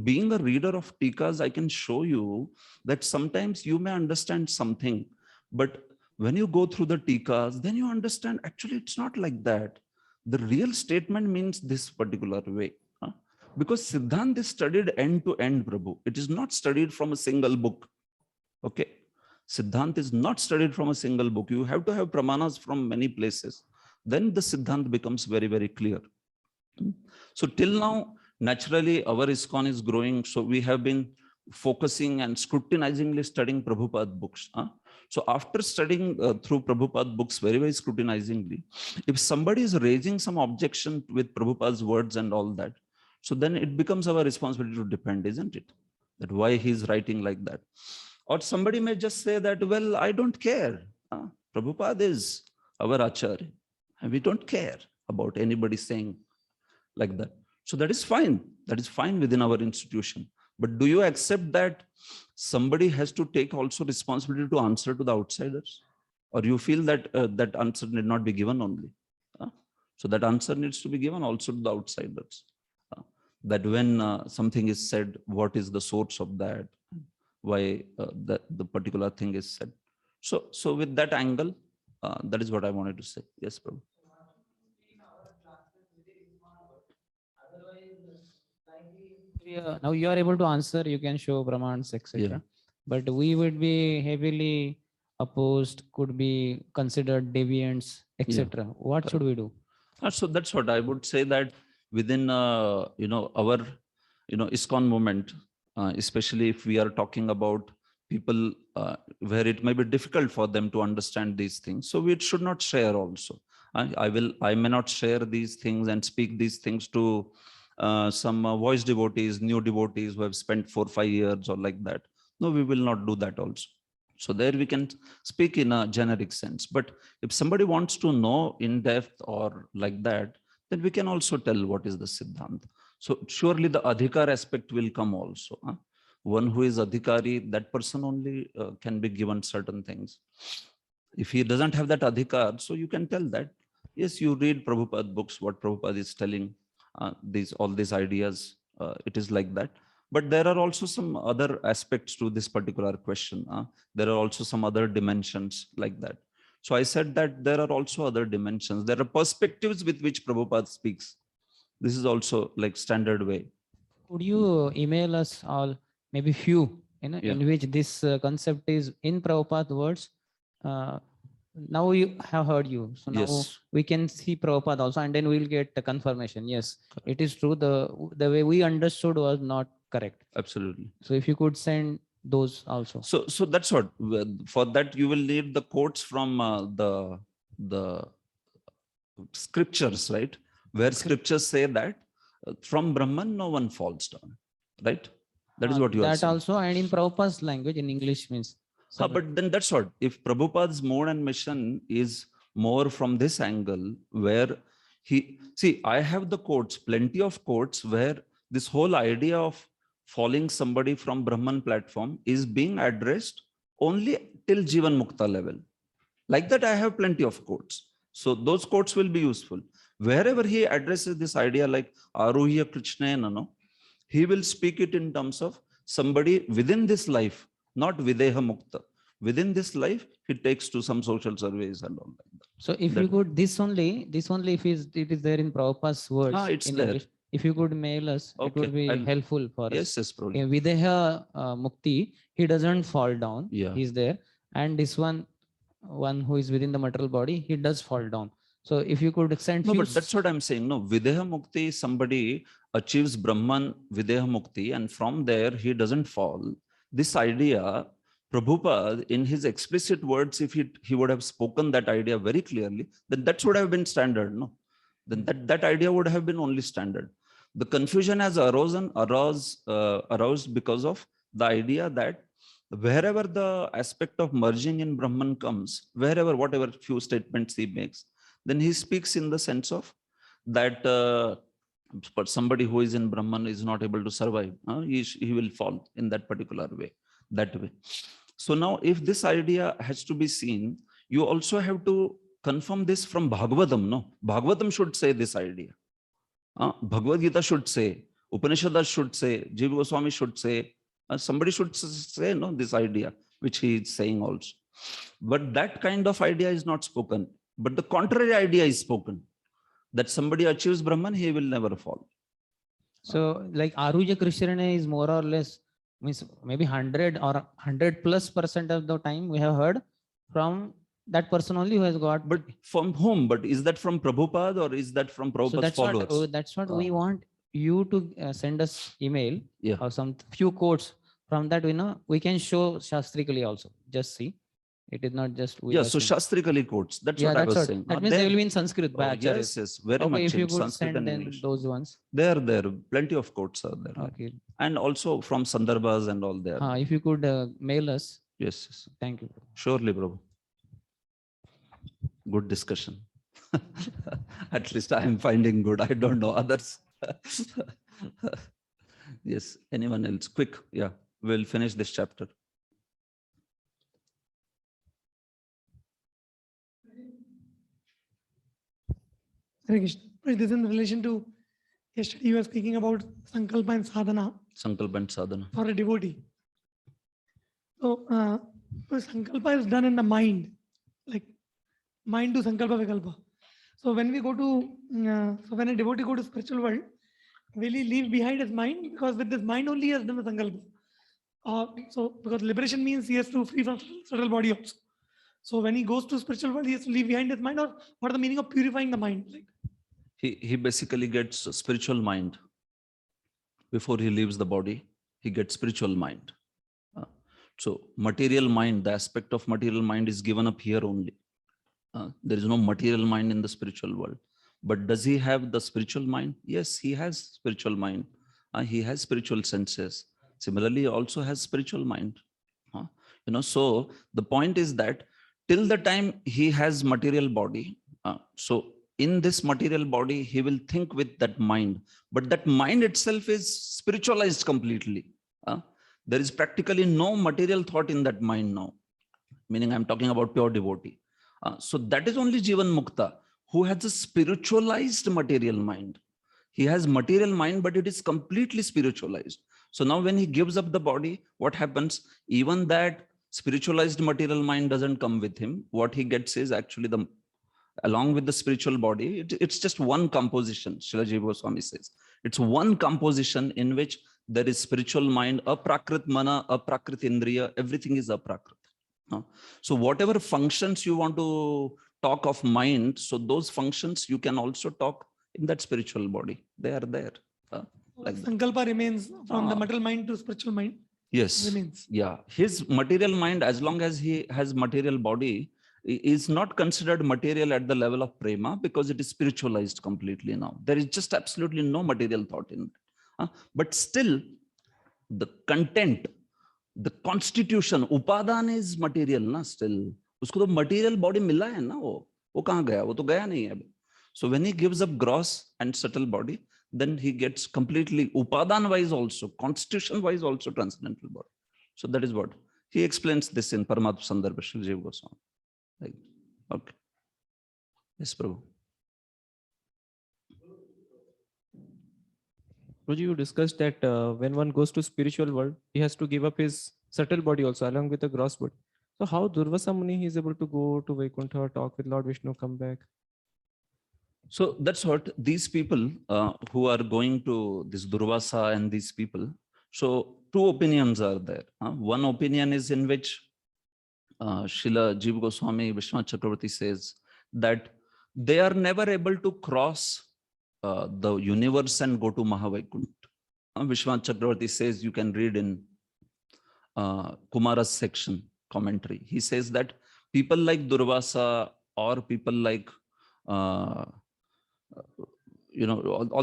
being a reader of Tikas, I can show you that sometimes you may understand something, but when you go through the Tikas, then you understand actually it's not like that. The real statement means this particular way. Because Siddhant is studied end to end, Prabhu. It is not studied from a single book. Okay. Siddhant is not studied from a single book. You have to have pramanas from many places. Then the Siddhant becomes very, very clear. So till now, naturally, our ISKCON is growing. So we have been focusing and scrutinizingly studying Prabhupada books. So after studying through Prabhupada books very, very scrutinizingly, if somebody is raising some objection with Prabhupada's words and all that, so then it becomes our responsibility to defend, isn't it? That why he's writing like that. Or somebody may just say that, well, I don't care. Prabhupada is our Acharya. And we don't care about anybody saying like that. So that is fine. That is fine within our institution. But do you accept that somebody has to take also responsibility to answer to the outsiders? Or you feel that that answer need not be given only? So that answer needs to be given also to the outsiders. That when something is said, what is the source of that? Why the particular thing is said? So with that angle, that is what I wanted to say. Yes, Prabhu. Now you are able to answer, you can show Pramans, etc. Yeah. But we would be heavily opposed, could be considered deviants, etc. What should we do? So that's what I would say, that within our ISKCON movement, especially if we are talking about people where it may be difficult for them to understand these things, so we should not share also. I may not share these things and speak these things to some voice devotees, new devotees who have spent 4-5 years or like that. No, we will not do that also. So there we can speak in a generic sense. But if somebody wants to know in depth or like that, then we can also tell what is the Siddhanta. So surely the Adhikar aspect will come also. one who is adhikari, that person only can be given certain things. If he doesn't have that adhikar, so you can tell that, yes, you read Prabhupada books, what Prabhupada is telling, all these ideas, it is like that. But there are also some other aspects to this particular question. There are also some other dimensions like that. So I said that there are also other dimensions. There are perspectives with which Prabhupada speaks. This is also like standard way. Could you email us all, maybe few, Yeah. in which this concept is in Prabhupada words? Now you have heard you, so now Yes. we can see Prabhupada also, and then we'll get the confirmation. Yes, it is true. The way we understood was not correct. Absolutely. So if you could send those also. So that's what. For that you will need the quotes from the scriptures, right? Where scriptures say that from Brahman no one falls down, right? That is what you are That saying. also, and in Prabhupada's language, in English means. But then that's what. If Prabhupada's mode and mission is more from this angle, where he see, I have the quotes, plenty of quotes where this whole idea of falling somebody from Brahman platform is being addressed only till Jivan Mukta level. Like that, I have plenty of quotes. So those quotes will be useful. Wherever he addresses this idea like Aruhya Krishna, no, he will speak it in terms of somebody within this life, not Videha Mukta. Within this life, he takes to some social surveys and all like that. So if you could, this only, if it is there in Prabhupada's words, it's in there. English, if you could mail us, it would be helpful for us. Yes, probably. In Videha Mukti, he doesn't fall down. Yeah. He's there. And this one who is within the material body, he does fall down. So if you could send No, few but that's what I'm saying. No, Videha Mukti, somebody achieves Brahman Videha Mukti, and from there he doesn't fall. This idea, Prabhupada, in his explicit words, if he would have spoken that idea very clearly, then that would have been standard. No, then that idea would have been only standard. The confusion has aroused because of the idea that wherever the aspect of merging in Brahman comes, wherever, whatever few statements he makes, then he speaks in the sense of that but somebody who is in Brahman is not able to survive. He will fall in that particular way, that way. So now if this idea has to be seen, you also have to confirm this from Bhagavatam. No, Bhagavatam should say this idea. Bhagavad Gita should say, Upanishads should say, Jiva Goswami should say, somebody should say, no, this idea, which he is saying also. But that kind of idea is not spoken. But the contrary idea is spoken, that somebody achieves Brahman, he will never fall. So like Aruja Krishna is more or less, means maybe 100 or 100+% of the time we have heard from that person only who has got. But from whom? But is that from Prabhupada or is that from Prabhupada's followers? That's what we want you to send us email or some few quotes from that. We can show shastrically also. Just see. It is not just. So shastrically quotes. That's what I was saying. That means they will be in Sanskrit by Acharyas. Yes, very much. If you could Sanskrit send and then English. those ones. There, plenty of quotes are there. Okay. And also from Sandarbhas and all there. If you could mail us. Yes. Thank you. Surely, Prabhu. Good discussion. At least I am finding good. I don't know others. Yes. Anyone else? Quick. Yeah. We'll finish this chapter. Hare Krishna. This is in relation to yesterday you were speaking about Sankalpa and Sadhana. Sankalpa and Sadhana. For a devotee. So Sankalpa is done in the mind, like mind to Sankalpa Vikalpa. So when we go to, so when a devotee go to spiritual world, will he leave behind his mind? Because with this mind only he has done the Sankalpa. So because liberation means he has to free from subtle body also. So when he goes to spiritual world, he has to leave behind his mind, or what is the meaning of purifying the mind? Like he basically gets a spiritual mind. Before he leaves the body, he gets spiritual mind. So material mind, the aspect of material mind is given up here only. There is no material mind in the spiritual world. But does he have the spiritual mind? Yes, he has spiritual mind. He has spiritual senses. Similarly, he also has spiritual mind. So the point is that till the time he has material body, so in this material body, he will think with that mind, but that mind itself is spiritualized completely. There is practically no material thought in that mind now, meaning I'm talking about pure devotee. So that is only Jivan Mukta, who has a spiritualized material mind. He has material mind, but it is completely spiritualized. So now when he gives up the body, what happens? Even that spiritualized material mind doesn't come with him. What he gets is actually along with the spiritual body, it's just one composition. Srila Jiva Goswami says, it's one composition in which there is spiritual mind, aprakrit mana, aprakrit indriya, everything is aprakrit. So whatever functions you want to talk of mind, so those functions you can also talk in that spiritual body. They are there. Like that. Sankalpa remains from the material mind to spiritual mind. Yes. Remains. Yeah. His material mind, as long as he has material body, is not considered material at the level of prema, because it is spiritualized completely now. There is just absolutely no material thought in it. But still, the content, the constitution, upadan is material na still. Usko to material body mila hai na wo kahan gaya? Wo to gaya nahi hai. So when he gives up gross and subtle body, then he gets completely upadan wise also, constitution wise also transcendental body. So that is what he explains this in Paramatma Sandarbha, Srila Jiva Goswami. Like, okay. Yes, Prabhu. Guruji, you discussed that when one goes to spiritual world, he has to give up his subtle body also along with the gross body. So how Durvasa Muni is able to go to Vaikuntha, talk with Lord Vishnu, come back? So that's what these people who are going to this Durvasa and these people. So two opinions are there. One opinion is in which Srila Jiva Goswami Vishwanath Chakravarti says that they are never able to cross the universe and go to Mahavaikuntha. Vishwanath Chakravarti says, you can read in Kumara's section commentary. He says that people like Durvasa or people like all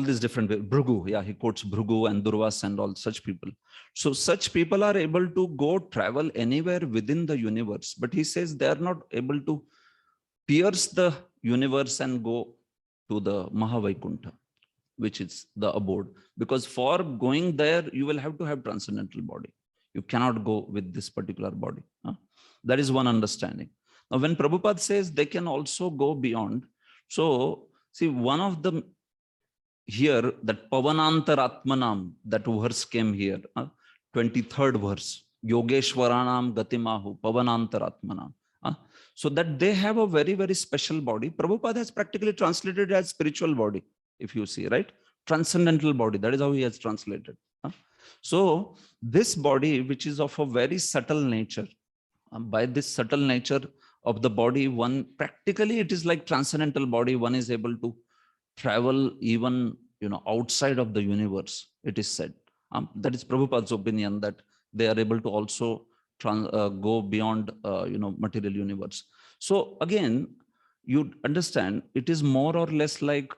these different Bhrigu, yeah, he quotes Bhrigu and Durvasa and all such people. So such people are able to go travel anywhere within the universe, but he says they are not able to pierce the universe and go to the Mahavaikuntha, which is the abode, because for going there you will have to have transcendental body. You cannot go with this particular body. That is one understanding. Now when Prabhupada says they can also go beyond, so see, one of the here, that Pavanantaratmanam, that verse came here, 23rd verse, Yogeshwaranam Gatimahu, Pavanantaratmanam. So that they have a very, very special body. Prabhupada has practically translated it as spiritual body, if you see, right? Transcendental body, that is how he has translated. So this body, which is of a very subtle nature, by this subtle nature of the body, one practically, it is like transcendental body, one is able to travel even outside of the universe, it is said. That is Prabhupada's opinion, that they are able to also go beyond material universe. So again, you understand, it is more or less like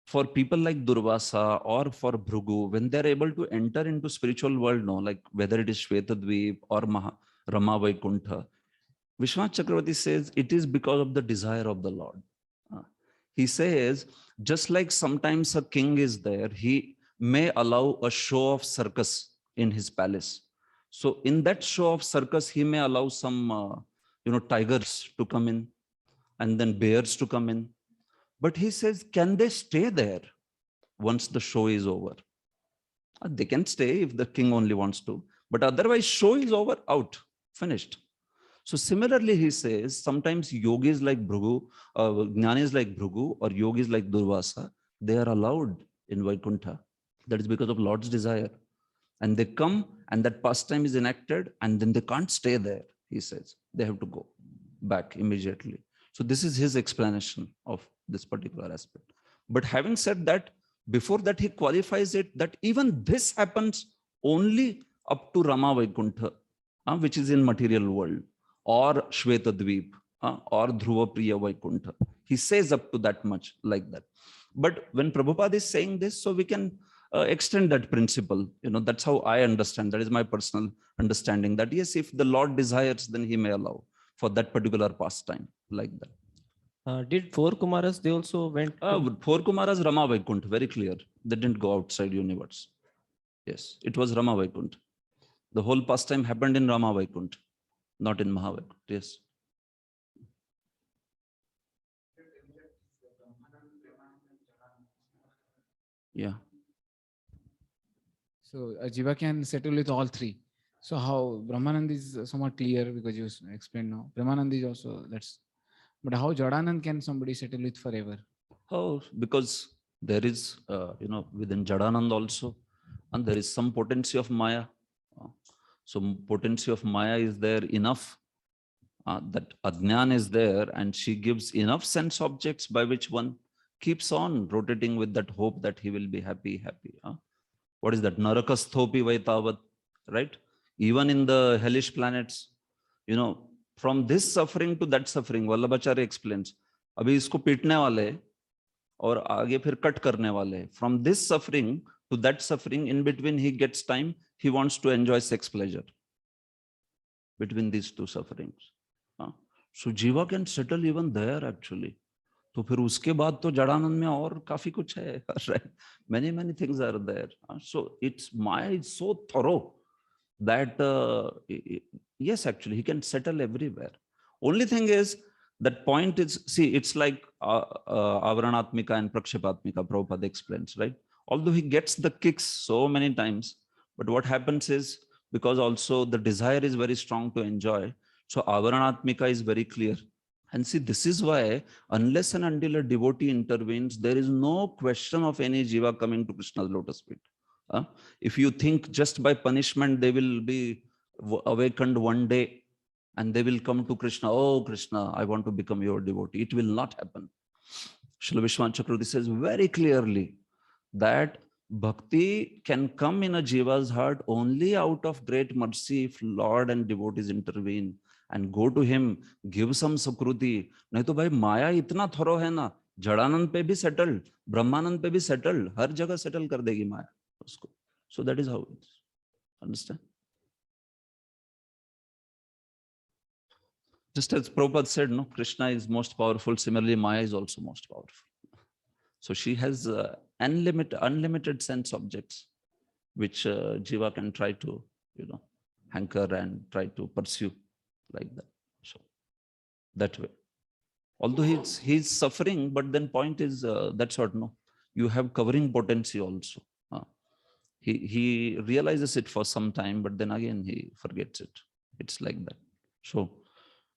for people like Durvasa or for Bhrigu, when they're able to enter into spiritual world, like whether it is Shvetadvip or Rama Vaikuntha, Vishwanath Chakravarti says it is because of the desire of the Lord. He says, just like sometimes a king is there, he may allow a show of circus in his palace. So in that show of circus, he may allow some, tigers to come in and then bears to come in. But he says, can they stay there once the show is over? They can stay if the king only wants to, but otherwise show is over, out, finished. So similarly, he says, sometimes yogis like Bhrigu, jnanis like Bhrigu or yogis like Durvasa, they are allowed in Vaikuntha. That is because of Lord's desire. And they come and that pastime is enacted and then they can't stay there, he says. They have to go back immediately. So this is his explanation of this particular aspect. But having said that, before that he qualifies it that even this happens only up to Rama Vaikuntha, which is in material world, or Shvetadvip, or Dhruva Priya Vaikuntha. He says up to that much like that. But when Prabhupada is saying this, so we can extend that principle. That's how I understand. That is my personal understanding, that yes, if the Lord desires, then he may allow for that particular pastime like that. Did 4 Kumaras, they also went? 4 Kumaras, Rama Vaikuntha, very clear. They didn't go outside universe. Yes, it was Rama Vaikuntha. The whole pastime happened in Rama Vaikuntha, not in Mahavaikuntha. Yes. Yeah. So Jiva can settle with all three. So how Brahmanand is somewhat clear because you explained now. Brahmanand is also that's. But how Jadanand can somebody settle with forever? Oh, because there is, within Jadanand also, and there is some potency of Maya. So potency of Maya is there enough that Ajnan is there, and she gives enough sense objects by which one keeps on rotating with that hope that he will be happy. What is that? Narakasthopi Vaitavat, right? Even in the hellish planets, from this suffering to that suffering, Vallabhacharya explains, अभी इसको पीटने वाले और आगे फिर cut करने वाले. From this suffering to that suffering, in between he gets time, he wants to enjoy sex pleasure. Between these two sufferings. So Jiva can settle even there actually. तो फिर उसके बाद तो जड़ानंद में और काफी कुछ है, right? Many things are there. So it's Maya is so thorough that yes, actually he can settle everywhere. Only thing is that point is, see, it's like Avaranatmika and Prakshipatmika, Prabhupada explains, right? Although he gets the kicks so many times, but what happens is, because also the desire is very strong to enjoy, so Avaranatmika is very clear. And see, this is why, unless and until a devotee intervenes, there is no question of any jiva coming to Krishna's lotus feet. If you think just by punishment they will be awakened one day and they will come to Krishna, oh Krishna, I want to become your devotee, it will not happen. Srila Vishwanath Chakravarti says very clearly that bhakti can come in a jiva's heart only out of great mercy if Lord and devotees intervene and go to him, give some sukruti. नहीं तो भाई माया इतना thorough है ना, जड़ानंद पे भी settled, ब्रह्मानंद पे भी सेटल्ड, हर जगह सेटल कर देगी माया उसको. So that is how it is. Understand? Just as Prabhupada said, no, Krishna is most powerful. Similarly, Maya is also most powerful. So she has unlimited sense objects, which jiva can try to, hanker and try to pursue like that. So that way. Although he's suffering, but then point is that's what, no, you have covering potency also. He realizes it for some time, but then again he forgets it. It's like that. So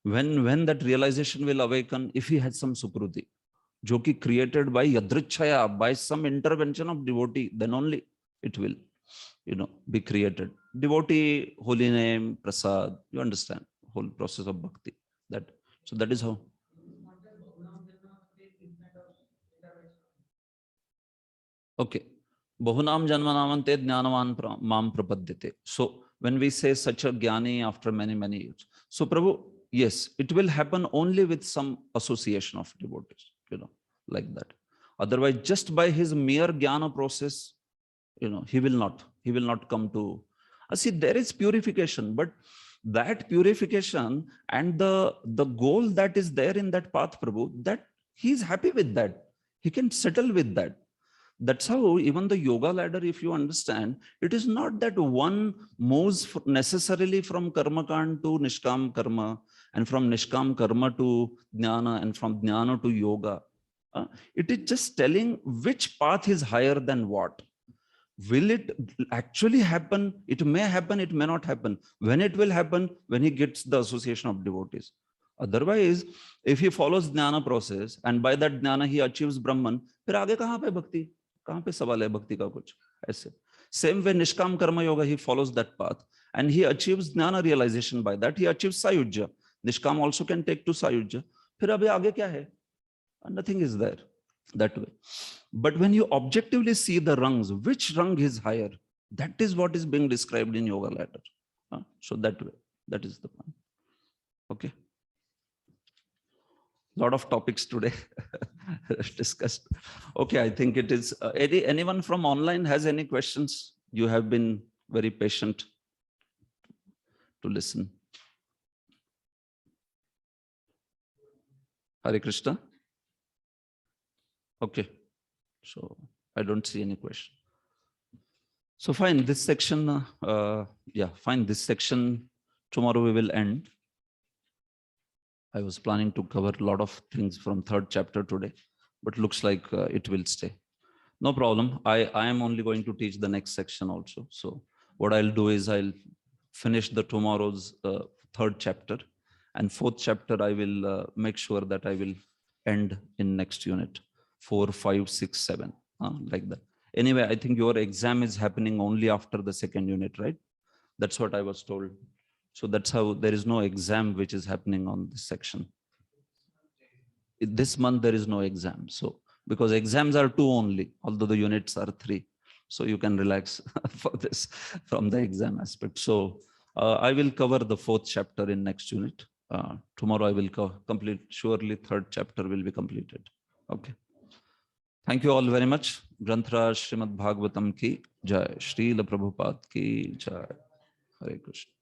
when that realization will awaken, if he has some sukruti, jo ki created by yadrichaya, by some intervention of devotee, then only it will, be created. Devotee, holy name, prasad, you understand, whole process of bhakti. So that is how. Okay. Bahunam janmanamante jnanavan mam prapadyate. So when we say such a jnani after many years. So Prabhu, yes, it will happen only with some association of devotees, like that. Otherwise, just by his mere jnana process, he will not come to. See, there is purification, but that purification and the goal that is there in that path, Prabhu, that he is happy with that. He can settle with that. That's how even the yoga ladder, if you understand, it is not that one moves necessarily from karma kand to nishkam karma, and from nishkam karma to jnana, and from jnana to yoga. It is just telling which path is higher than what. Will it actually happen? It may happen, it may not happen. When it will happen? When he gets the association of devotees. Otherwise, if he follows jnana process and by that jnana he achieves Brahman, फिर आगे कहाँ पे भक्ति? कहाँ पे सवाल है भक्ति का कुछ ऐसे? Same way Nishkam Karma Yoga, he follows that path and he achieves jnana realization by that. He achieves Sayujya. Nishkam also can take to Sayujya. फिर अभी आगे क्या है? Nothing is there that way. But when you objectively see the rungs, which rung is higher? That is what is being described in yoga ladder. So that way, that is the point. Okay. Lot of topics today discussed. Okay, I think it is. Anyone from online has any questions? You have been very patient to listen. Hare Krishna. Okay, so I don't see any question. So fine, this section, fine, this section tomorrow we will end. I was planning to cover a lot of things from third chapter today, but looks like it will stay. No problem. I am only going to teach the next section also. So what I'll do is I'll finish the tomorrow's third chapter, and fourth chapter I will make sure that I will end in next unit, 4, 5, 6, 7, like that. Anyway, I think your exam is happening only after the second unit, right? That's what I was told. So that's how there is no exam which is happening on this section. This month there is no exam. So because exams are 2 only, although the units are 3. So you can relax for this from the exam aspect. So I will cover the 4th chapter in next unit. Tomorrow I will complete, surely 3rd chapter will be completed. Okay. Thank you all very much. Granthra Srimad Bhagavatam ki jai. Srila Prabhupada ki jai. Hare Krishna.